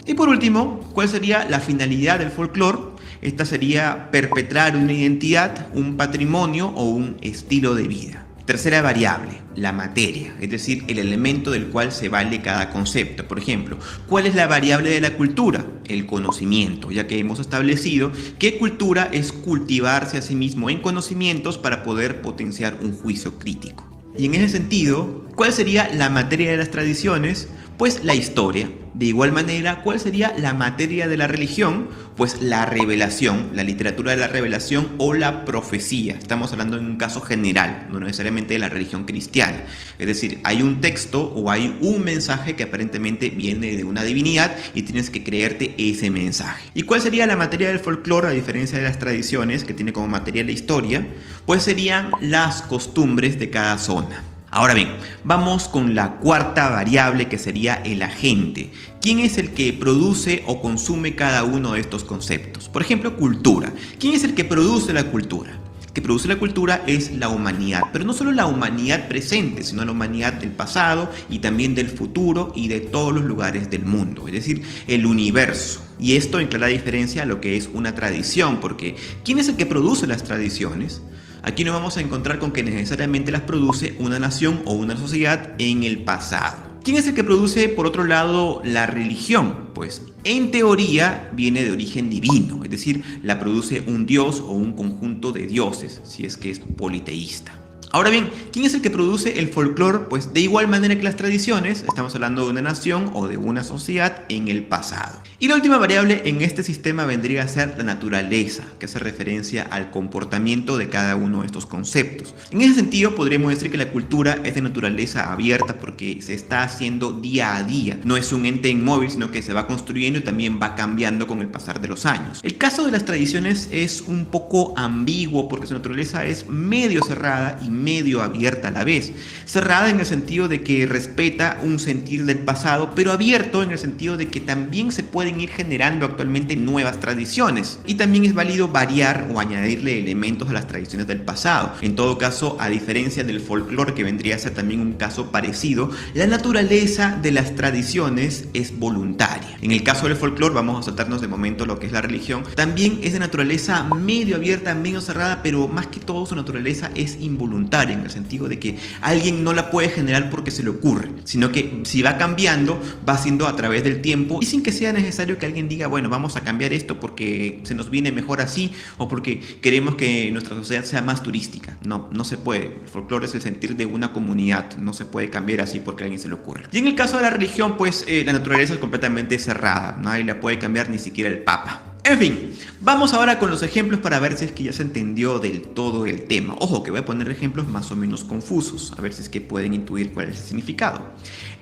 Y por último, ¿cuál sería la finalidad del folclore? Esta sería perpetrar una identidad, un patrimonio o un estilo de vida. Tercera variable, la materia, es decir, el elemento del cual se vale cada concepto. Por ejemplo, ¿cuál es la variable de la cultura? El conocimiento, ya que hemos establecido que cultura es cultivarse a sí mismo en conocimientos para poder potenciar un juicio crítico. Y en ese sentido, ¿cuál sería la materia de las tradiciones? Pues la historia. De igual manera, ¿cuál sería la materia de la religión? Pues la revelación, la literatura de la revelación o la profecía. Estamos hablando en un caso general, no necesariamente de la religión cristiana. Es decir, hay un texto o hay un mensaje que aparentemente viene de una divinidad y tienes que creerte ese mensaje. ¿Y cuál sería la materia del folclore a diferencia de las tradiciones, que tiene como materia la historia? Pues serían las costumbres de cada zona. Ahora bien, vamos con la cuarta variable, que sería el agente. ¿Quién es el que produce o consume cada uno de estos conceptos? Por ejemplo, cultura. ¿Quién es el que produce la cultura? El que produce la cultura es la humanidad, pero no solo la humanidad presente, sino la humanidad del pasado y también del futuro y de todos los lugares del mundo, es decir, el universo. Y esto en clara diferencia a lo que es una tradición, porque ¿quién es el que produce las tradiciones? Aquí nos vamos a encontrar con que necesariamente las produce una nación o una sociedad en el pasado. ¿Quién es el que produce, por otro lado, la religión? Pues en teoría viene de origen divino, es decir, la produce un dios o un conjunto de dioses, si es que es politeísta. Ahora bien, ¿quién es el que produce el folclore? Pues de igual manera que las tradiciones, estamos hablando de una nación o de una sociedad en el pasado. Y la última variable en este sistema vendría a ser la naturaleza, que hace referencia al comportamiento de cada uno de estos conceptos. En ese sentido, podríamos decir que la cultura es de naturaleza abierta porque se está haciendo día a día. No es un ente inmóvil, sino que se va construyendo y también va cambiando con el pasar de los años. El caso de las tradiciones es un poco ambiguo porque su naturaleza es medio cerrada y medio abierta a la vez. Cerrada en el sentido de que respeta un sentir del pasado, pero abierto en el sentido de que también se pueden ir generando actualmente nuevas tradiciones. Y también es válido variar o añadirle elementos a las tradiciones del pasado. En todo caso, a diferencia del folclore, que vendría a ser también un caso parecido, la naturaleza de las tradiciones es voluntaria. En el caso del folclore, vamos a saltarnos de momento lo que es la religión, también es de naturaleza medio abierta, medio cerrada, pero más que todo su naturaleza es involuntaria, en el sentido de que alguien no la puede generar porque se le ocurre, sino que si va cambiando, va siendo a través del tiempo y sin que sea necesario que alguien diga, bueno, vamos a cambiar esto porque se nos viene mejor así o porque queremos que nuestra sociedad sea más turística. No, no se puede. El folclore es el sentir de una comunidad, no se puede cambiar así porque a alguien se le ocurre. Y en el caso de la religión, pues la naturaleza es completamente cerrada, nadie la puede cambiar, ni siquiera el Papa. En fin, vamos ahora con los ejemplos para ver si es que ya se entendió del todo el tema. Ojo, que voy a poner ejemplos más o menos confusos, a ver si es que pueden intuir cuál es el significado.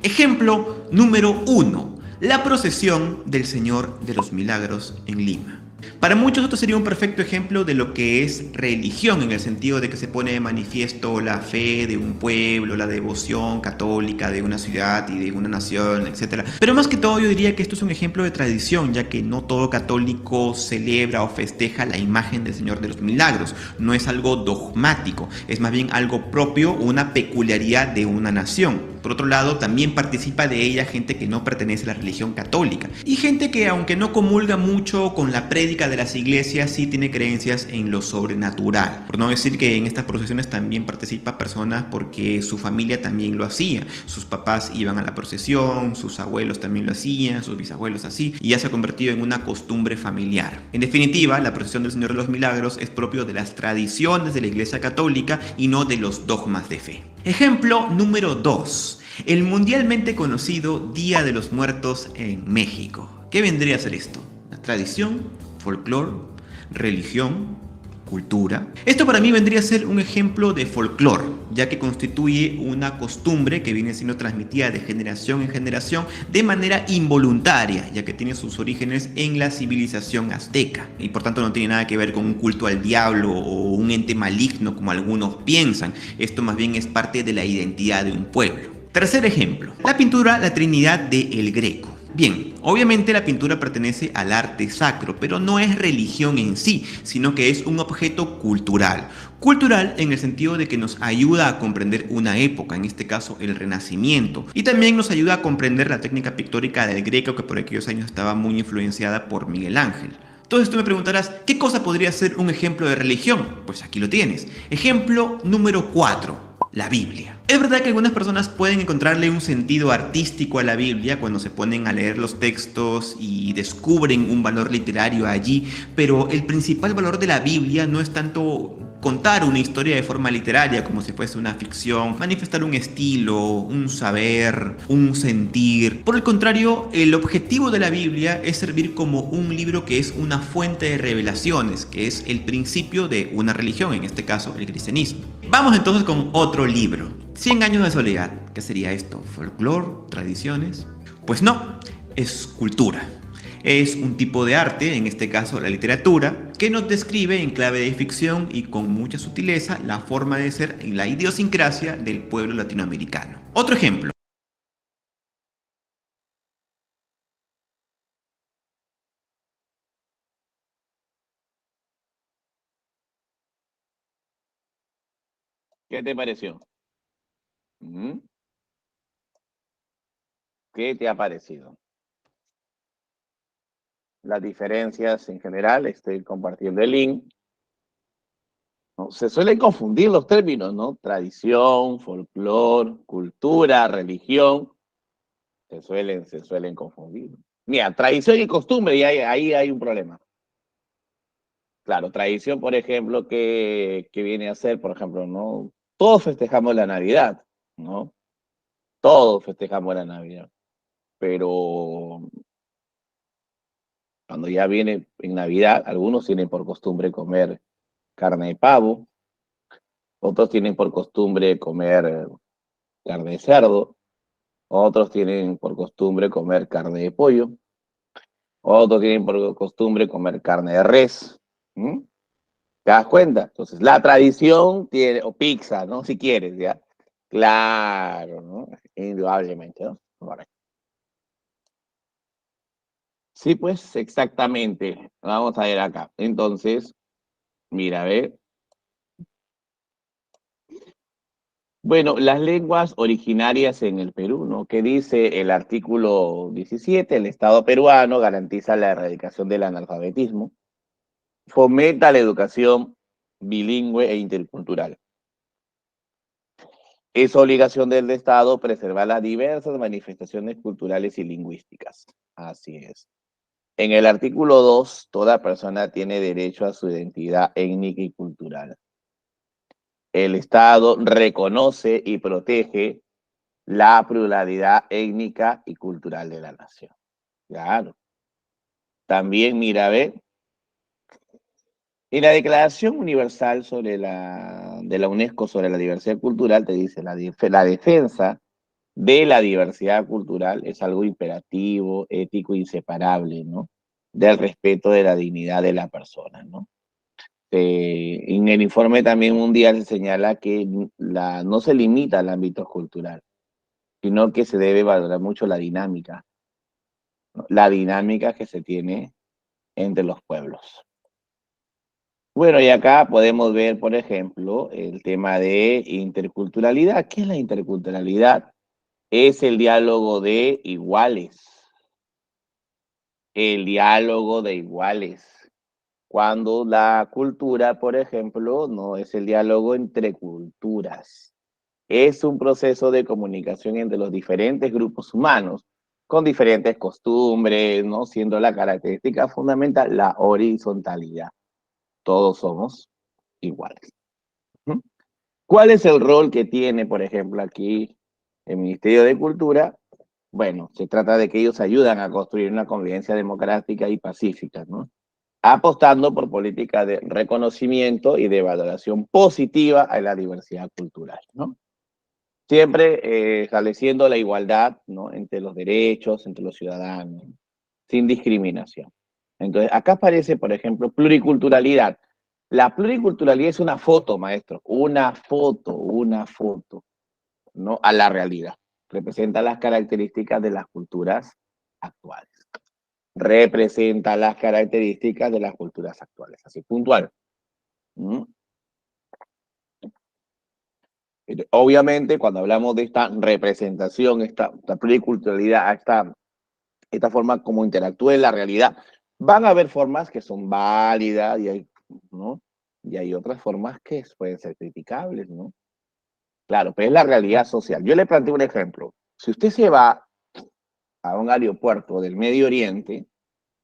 Ejemplo número 1. La procesión del Señor de los Milagros en Lima. Para muchos esto sería un perfecto ejemplo de lo que es religión, en el sentido de que se pone de manifiesto la fe de un pueblo, la devoción católica de una ciudad y de una nación, etc. Pero más que todo yo diría que esto es un ejemplo de tradición, ya que no todo católico celebra o festeja la imagen del Señor de los Milagros. No es algo dogmático, es más bien algo propio o una peculiaridad de una nación. Por otro lado, también participa de ella gente que no pertenece a la religión católica y gente que, aunque no comulga mucho con la prédica de las iglesias, sí tiene creencias en lo sobrenatural. Por no decir que en estas procesiones también participa personas porque su familia también lo hacía. Sus papás iban a la procesión, sus abuelos también lo hacían, sus bisabuelos así, y ya se ha convertido en una costumbre familiar. En definitiva, la procesión del Señor de los Milagros es propio de las tradiciones de la Iglesia Católica y no de los dogmas de fe. Ejemplo número 2. El mundialmente conocido Día de los Muertos en México. ¿Qué vendría a ser esto? ¿La tradición? ¿Folclore? ¿Religión? ¿Cultura? Esto para mí vendría a ser un ejemplo de folclore, ya que constituye una costumbre que viene siendo transmitida de generación en generación de manera involuntaria, ya que tiene sus orígenes en la civilización azteca y por tanto no tiene nada que ver con un culto al diablo o un ente maligno como algunos piensan. Esto más bien es parte de la identidad de un pueblo. Tercer ejemplo, la pintura La Trinidad de El Greco. Bien, obviamente la pintura pertenece al arte sacro, pero no es religión en sí, sino que es un objeto cultural. Cultural en el sentido de que nos ayuda a comprender una época, en este caso el Renacimiento, y también nos ayuda a comprender la técnica pictórica del Greco, que por aquellos años estaba muy influenciada por Miguel Ángel. Entonces tú me preguntarás, ¿qué cosa podría ser un ejemplo de religión? Pues aquí lo tienes. Ejemplo número 4. La Biblia. Es verdad que algunas personas pueden encontrarle un sentido artístico a la Biblia cuando se ponen a leer los textos y descubren un valor literario allí, pero el principal valor de la Biblia no es tanto contar una historia de forma literaria, como si fuese una ficción, manifestar un estilo, un saber, un sentir. Por el contrario, el objetivo de la Biblia es servir como un libro que es una fuente de revelaciones, que es el principio de una religión, en este caso el cristianismo. Vamos entonces con otro libro, 100 años de soledad. ¿Qué sería esto? ¿Folclore? ¿Tradiciones? Pues no, es cultura. Es un tipo de arte, en este caso la literatura, que nos describe en clave de ficción y con mucha sutileza la forma de ser y la idiosincrasia del pueblo latinoamericano. Otro ejemplo. ¿Qué te pareció? ¿Mm? ¿Qué te ha parecido? Las diferencias en general, estoy compartiendo el link. ¿No? Se suelen confundir los términos, ¿no? Tradición, folclore, cultura, religión. Se suelen confundir. Mira, tradición y costumbre, y ahí hay un problema. Claro, tradición, por ejemplo, que viene a ser, por ejemplo, ¿no? Todos festejamos la Navidad, ¿no? Todos festejamos la Navidad. Pero cuando ya viene en Navidad, algunos tienen por costumbre comer carne de pavo, otros tienen por costumbre comer carne de cerdo, otros tienen por costumbre comer carne de pollo, otros tienen por costumbre comer carne de res. ¿Mm? ¿Te das cuenta? Entonces, la tradición tiene, o pizza, ¿no? Si quieres, ¿ya? Claro, ¿no? Indudablemente, ¿no? Correcto. Sí, pues, exactamente. Vamos a ver acá. Entonces, mira, a ver. Bueno, las lenguas originarias en el Perú, ¿no? ¿Qué dice el artículo 17? El Estado peruano garantiza la erradicación del analfabetismo, fomenta la educación bilingüe e intercultural. Es obligación del Estado preservar las diversas manifestaciones culturales y lingüísticas. Así es. En el artículo 2, toda persona tiene derecho a su identidad étnica y cultural. El Estado reconoce y protege la pluralidad étnica y cultural de la nación. Claro. También, mira, ve, en la Declaración Universal de la UNESCO sobre la diversidad cultural te dice la defensa de la diversidad cultural es algo imperativo, ético, inseparable, ¿no? Del respeto de la dignidad de la persona, ¿no? En el informe también mundial se señala que no se limita al ámbito cultural, sino que se debe valorar mucho la dinámica, ¿no? La dinámica que se tiene entre los pueblos. Bueno, y acá podemos ver, por ejemplo, el tema de interculturalidad. ¿Qué es la interculturalidad? Es el diálogo de iguales. El diálogo de iguales. Cuando la cultura, por ejemplo, no es el diálogo entre culturas. Es un proceso de comunicación entre los diferentes grupos humanos, con diferentes costumbres, ¿no? Siendo la característica fundamental la horizontalidad. Todos somos iguales. ¿Cuál es el rol que tiene, por ejemplo, aquí el Ministerio de Cultura? Bueno, se trata de que ellos ayudan a construir una convivencia democrática y pacífica, ¿no? Apostando por políticas de reconocimiento y de valoración positiva a la diversidad cultural, ¿no? Siempre estableciendo la igualdad, ¿no? Entre los derechos, entre los ciudadanos, sin discriminación. Entonces, acá aparece, por ejemplo, pluriculturalidad. La pluriculturalidad es una foto, maestro, una foto, ¿no? A la realidad. Representa las características de las culturas actuales. Representa las características de las culturas actuales, así puntual. ¿Mm? Obviamente, cuando hablamos de esta representación, esta pluriculturalidad, esta forma como interactúa en la realidad, van a haber formas que son válidas y hay, ¿no? Y hay otras formas que pueden ser criticables, ¿no? Claro, pero es la realidad social. Yo le planteo un ejemplo. Si usted se va a un aeropuerto del Medio Oriente,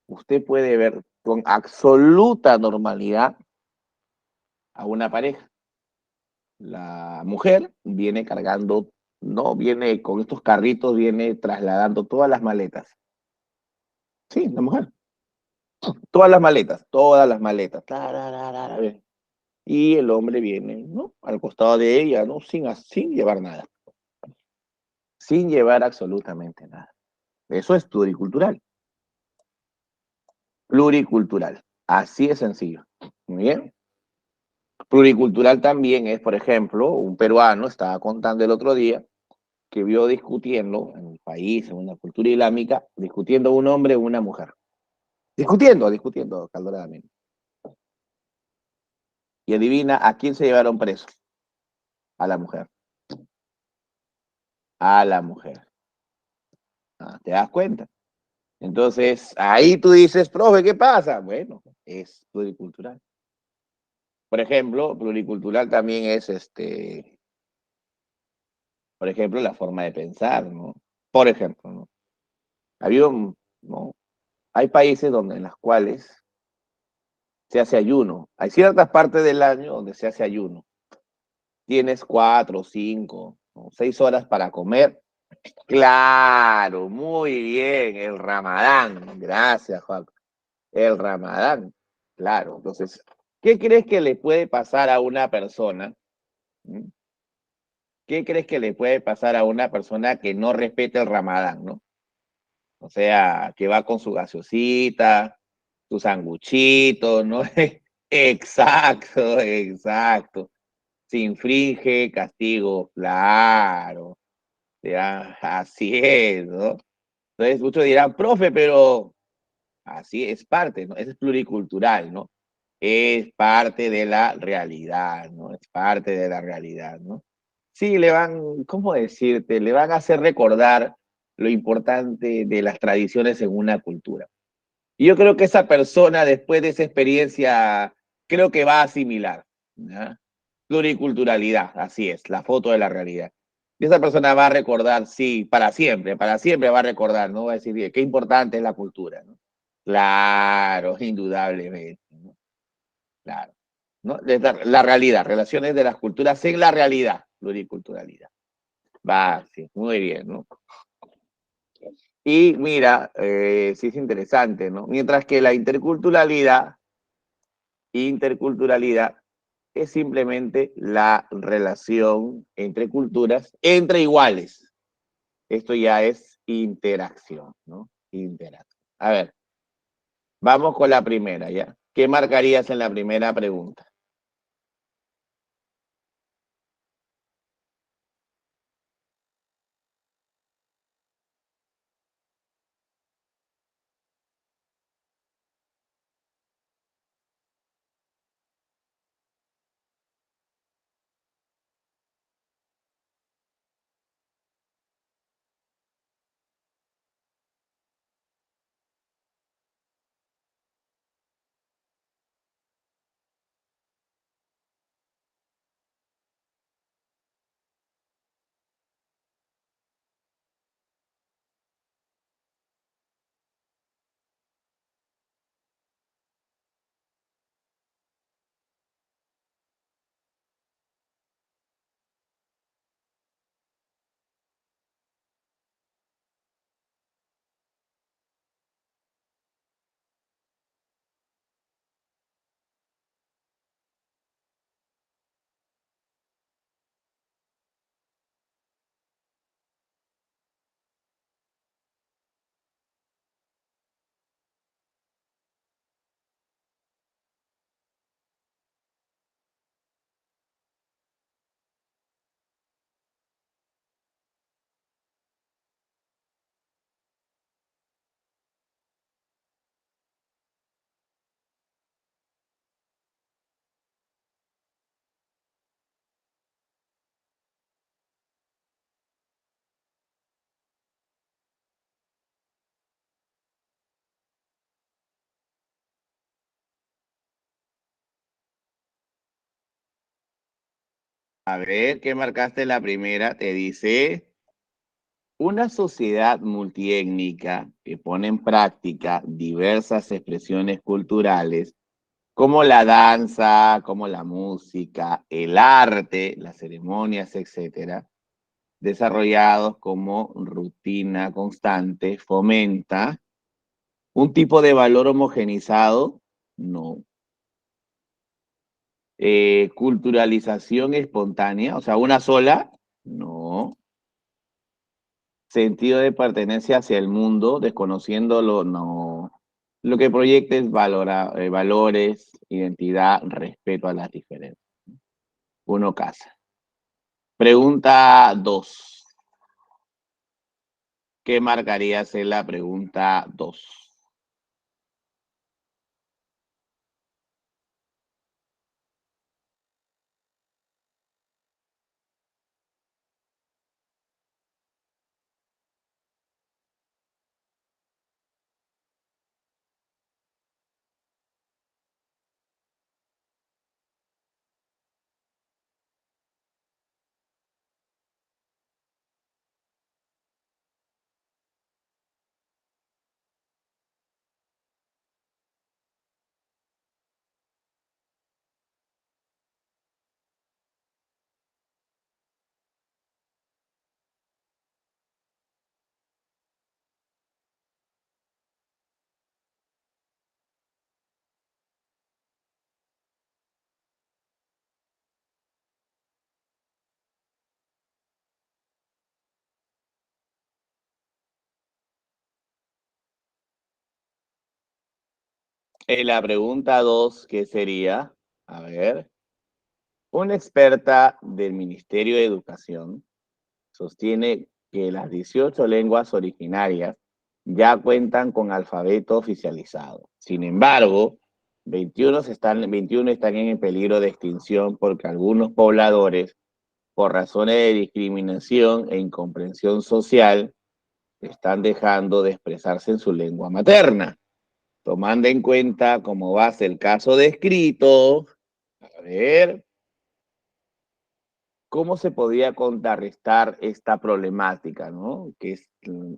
usted puede ver con absoluta normalidad a una pareja. La mujer viene cargando, no viene con estos carritos, viene trasladando todas las maletas. Sí, la mujer. Todas las maletas. Bien. Y el hombre viene, ¿no? Al costado de ella, ¿no? Sin llevar nada. Sin llevar absolutamente nada. Eso es pluricultural. Pluricultural. Así es sencillo. Muy bien. Pluricultural también es, por ejemplo, un peruano estaba contando el otro día que vio discutiendo en el país, en una cultura islámica, discutiendo un hombre y una mujer. Discutiendo calderadamente. Y adivina a quién se llevaron preso. A la mujer. A la mujer. ¿Te das cuenta? Entonces, ahí tú dices, profe, ¿qué pasa? Bueno, es pluricultural. Por ejemplo, pluricultural también es por ejemplo, la forma de pensar, ¿no? Por ejemplo, ¿no? ¿no? Hay países donde en las cuales se hace ayuno. Hay ciertas partes del año donde se hace ayuno. Tienes 4, 5, ¿no? 6 horas para comer. Claro, muy bien, el Ramadán. Gracias, Juan. El Ramadán. Claro, entonces, ¿qué crees que le puede pasar a una persona? ¿Qué crees que le puede pasar a una persona que no respete el Ramadán, no? O sea, que va con su gaseosita, su sanguchito, ¿no? Exacto. Se infringe castigo, claro. Ya, así es, ¿no? Entonces muchos dirán, profe, pero así es parte, ¿no? Es pluricultural, ¿no? Es parte de la realidad, ¿no? Es parte de la realidad, ¿no? Sí, ¿cómo decirte? Le van a hacer recordar lo importante de las tradiciones en una cultura. Y yo creo que esa persona, después de esa experiencia, creo que va a asimilar, ¿ya? Pluriculturalidad, así es, la foto de la realidad. Y esa persona va a recordar, sí, para siempre va a recordar, ¿no? Va a decir, qué importante es la cultura, ¿no? Claro, indudablemente, ¿no? Claro. ¿No? La realidad, relaciones de las culturas en la realidad, pluriculturalidad. Va, sí, muy bien, ¿no? Y mira, sí es interesante, ¿no? Mientras que la interculturalidad es simplemente la relación entre culturas, entre iguales. Esto ya es interacción, ¿no? Interacción. A ver, vamos con la primera, ¿ya? ¿Qué marcarías en la primera pregunta? A ver, ¿qué marcaste en la primera? Te dice, una sociedad multiétnica que pone en práctica diversas expresiones culturales como la danza, como la música, el arte, las ceremonias, etcétera, desarrollados como rutina constante, fomenta un tipo de valor homogenizado, no. Culturalización espontánea, o sea, una sola, no. Sentido de pertenencia hacia el mundo, desconociéndolo, no. Lo que proyecta es valores, identidad, respeto a las diferencias. Uno casa. Pregunta 2. ¿Qué marcarías en la pregunta 2? La pregunta 2, ¿qué sería? A ver. Una experta del Ministerio de Educación sostiene que las 18 lenguas originarias ya cuentan con alfabeto oficializado. Sin embargo, 21 están en peligro de extinción porque algunos pobladores, por razones de discriminación e incomprensión social, están dejando de expresarse en su lengua materna. Tomando en cuenta como base el caso descrito, a ver, ¿cómo se podía contrarrestar esta problemática, ¿no?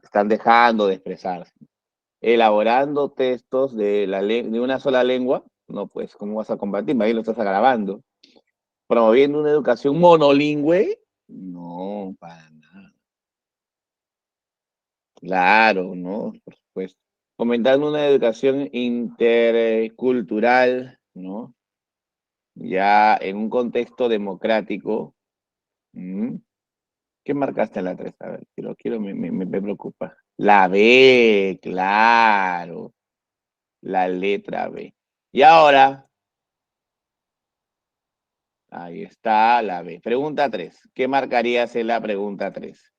Están dejando de expresarse. Elaborando textos de una sola lengua, no, pues, ¿cómo vas a combatir? Ahí lo estás grabando. Promoviendo una educación monolingüe, no, para nada. Claro, ¿no? Por supuesto. Fomentando una educación intercultural, ¿no? Ya en un contexto democrático. ¿Mm? ¿Qué marcaste en la 3? A ver, me preocupa. La B, claro. La letra B. Y ahora, ahí está la B. Pregunta 3. ¿Qué marcarías en la pregunta 3?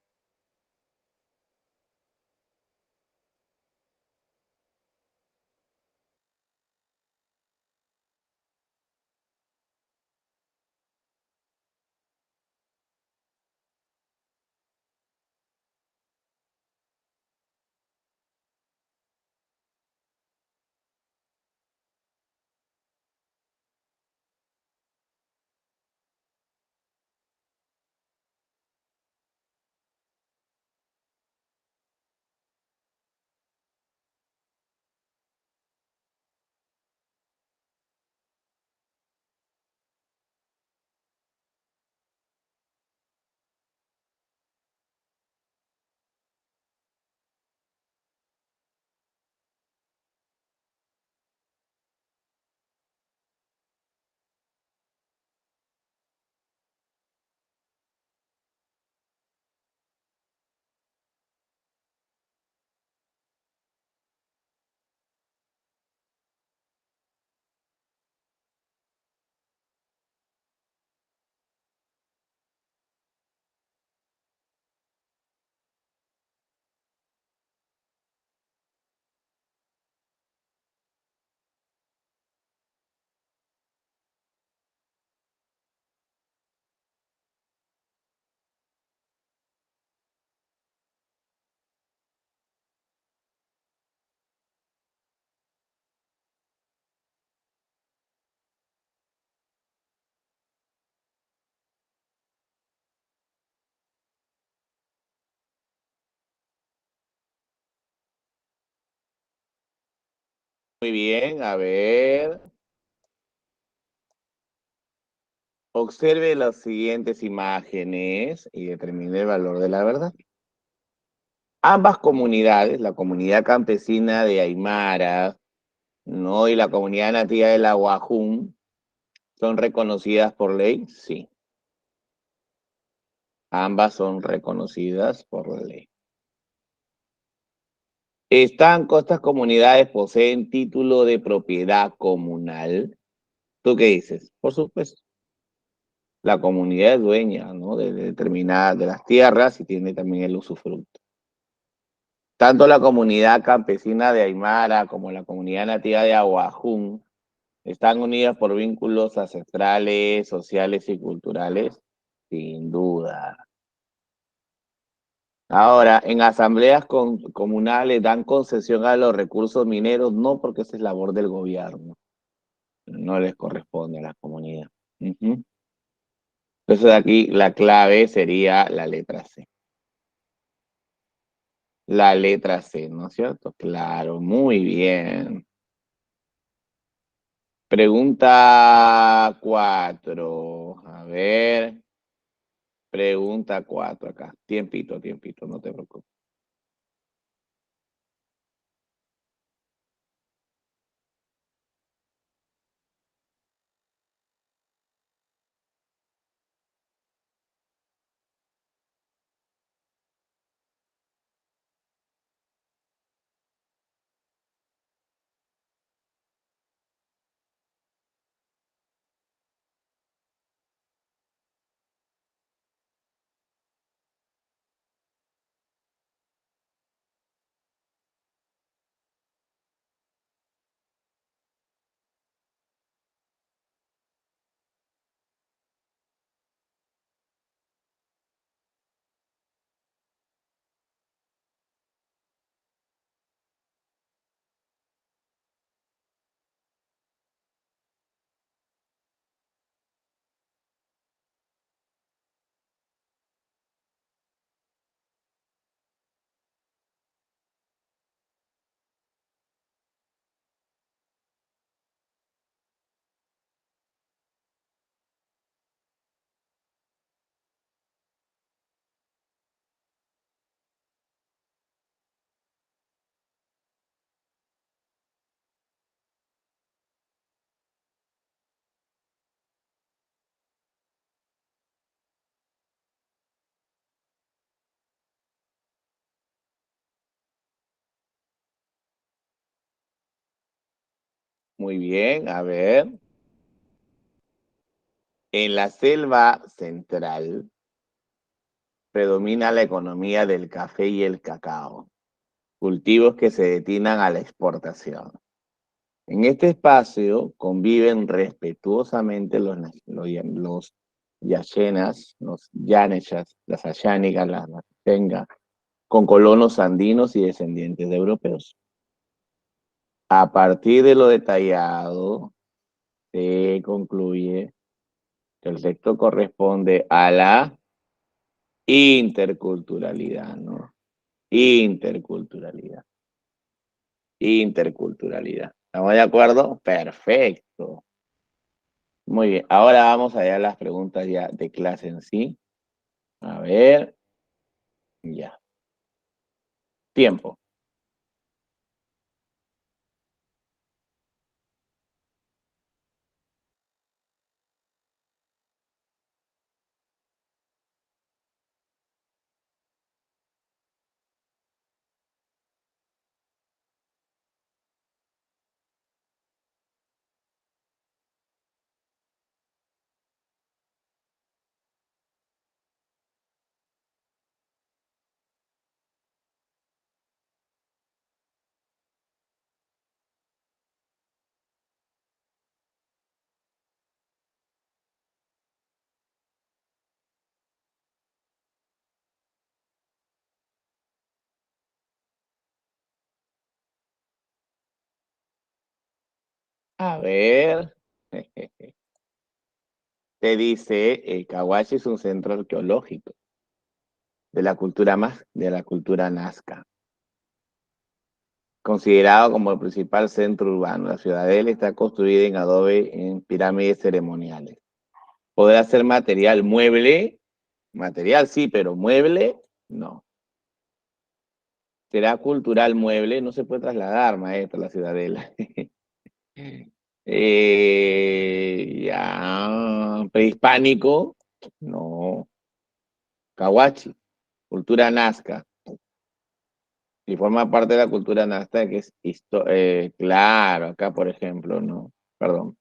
Muy bien, a ver. Observe las siguientes imágenes y determine el valor de la verdad. Ambas comunidades, la comunidad campesina de Aymara, ¿no? Y la comunidad nativa de la Guajún, ¿son reconocidas por ley? Sí. Ambas son reconocidas por la ley. Estas comunidades poseen título de propiedad comunal. ¿Tú qué dices? Por supuesto. La comunidad es dueña, ¿no? De determinadas de las tierras y tiene también el usufructo. Tanto la comunidad campesina de Aymara como la comunidad nativa de Aguajún están unidas por vínculos ancestrales, sociales y culturales, sin duda. Ahora, en asambleas comunales dan concesión a los recursos mineros, no porque esa es labor del gobierno, no les corresponde a la comunidad. Ujú. Entonces aquí la clave sería la letra C. La letra C, ¿no es cierto? Claro, muy bien. Pregunta 4. A ver. Pregunta 4 acá. Tiempito, no te preocupes. Muy bien, a ver. En la selva central predomina la economía del café y el cacao, cultivos que se destinan a la exportación. En este espacio conviven respetuosamente los yachenas, los yanechas, las ayánicas, las tenga, con colonos andinos y descendientes de europeos. A partir de lo detallado, se concluye que el texto corresponde a la interculturalidad, ¿no? Interculturalidad. Interculturalidad. ¿Estamos de acuerdo? Perfecto. Muy bien. Ahora vamos allá a las preguntas ya de clase en sí. A ver. Ya. Tiempo. A ver. Te dice, Cahuachi es un centro arqueológico de la cultura nazca, considerado como el principal centro urbano. La ciudadela está construida en adobe en pirámides ceremoniales. ¿Podrá ser material mueble? Material sí, pero mueble no. ¿Será cultural mueble? No se puede trasladar, maestro, a la ciudadela. Ya, prehispánico, no. Cahuachi, cultura nazca. Y forma parte de la cultura nazca, que es claro, acá por ejemplo, no, perdón.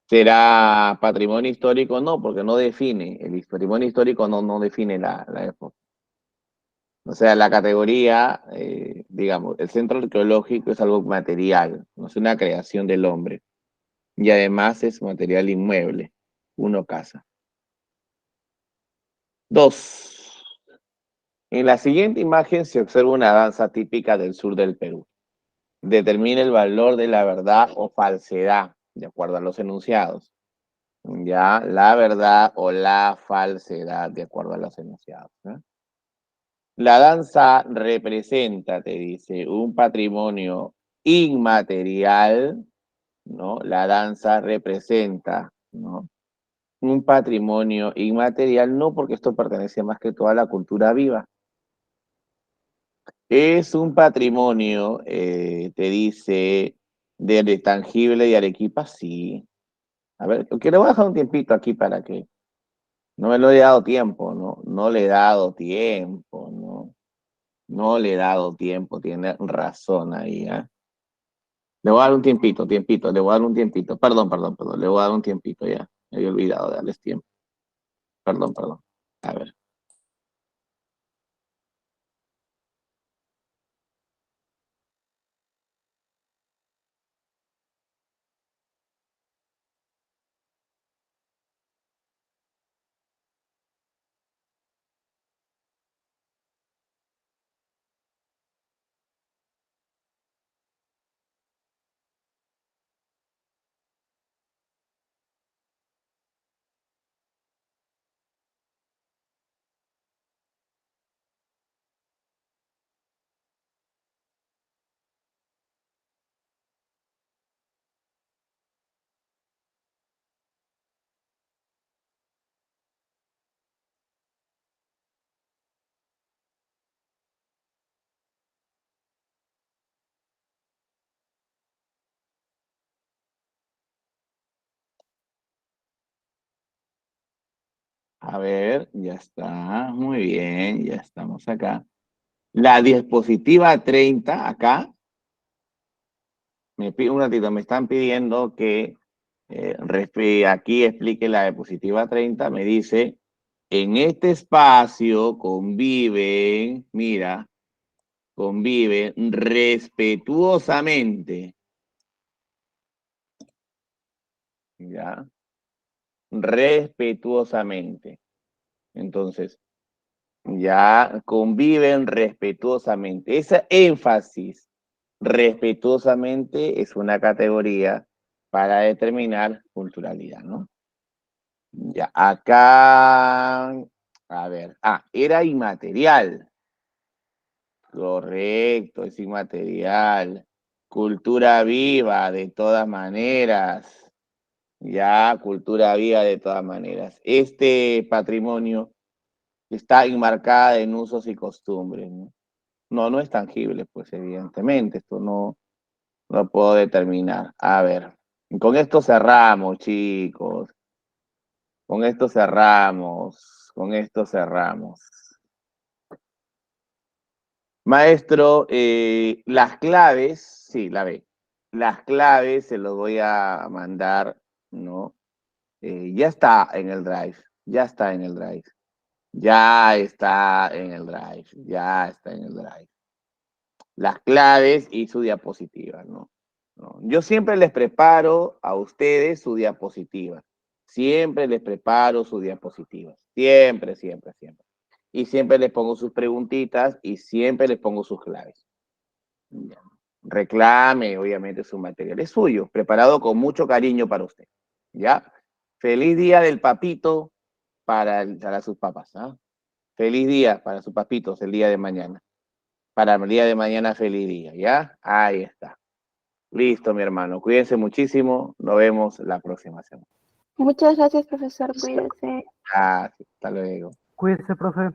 ¿Será patrimonio histórico? No, porque no define, el patrimonio histórico no define la época. O sea, la categoría, digamos, el centro arqueológico es algo material, no es una creación del hombre. Y además es material inmueble, uno casa. 2. En la siguiente imagen se observa una danza típica del sur del Perú. Determina el valor de la verdad o falsedad, de acuerdo a los enunciados. Ya, la verdad o la falsedad, de acuerdo a los enunciados. La danza representa, te dice, un patrimonio inmaterial, ¿no? La danza representa, ¿no? Un patrimonio inmaterial, no porque esto pertenece más que todo a la cultura viva. Es un patrimonio, te dice, de tangible de Arequipa, sí. A ver, que le voy a dejar un tiempito aquí para que no le he dado tiempo, ¿no? No le he dado tiempo, ¿no? No le he dado tiempo, tiene razón ahí, ¿eh? Le voy a dar un tiempito, le voy a dar un tiempito. Perdón, le voy a dar un tiempito ya. Me había olvidado de darles tiempo. Perdón. A ver. A ver, ya está. Muy bien, ya estamos acá. La diapositiva 30, acá. Un ratito, me están pidiendo que aquí explique la diapositiva 30. Me dice, en este espacio conviven, mira, conviven respetuosamente. ¿Ya? Respetuosamente. Entonces, ya conviven respetuosamente. Ese énfasis, respetuosamente, es una categoría para determinar culturalidad, ¿no? Ya, acá, a ver, era inmaterial. Correcto, es inmaterial. Cultura viva, de todas maneras. Ya, cultura viva de todas maneras. Este patrimonio está enmarcada en usos y costumbres, ¿no? No es tangible, pues evidentemente, esto no lo puedo determinar. A ver, con esto cerramos, chicos. Con esto cerramos. Maestro, las claves, sí, la ve. Las claves se los voy a mandar, ¿no? Ya está en el Drive, ya está en el Drive. Ya está en el Drive, ya está en el Drive. Las claves y su diapositiva, ¿no? Yo siempre les preparo a ustedes su diapositiva. Siempre les preparo su diapositiva. Siempre. Y siempre les pongo sus preguntitas y siempre les pongo sus claves. Reclame, obviamente, su material. Es suyo, preparado con mucho cariño para usted. ¿Ya? Feliz día del papito para sus papás. ¿Ah? Feliz día para sus papitos el día de mañana. Para el día de mañana, feliz día. ¿Ya? Ahí está. Listo, mi hermano. Cuídense muchísimo. Nos vemos la próxima semana. Muchas gracias, profesor. Cuídese. Hasta luego. Cuídese, profe.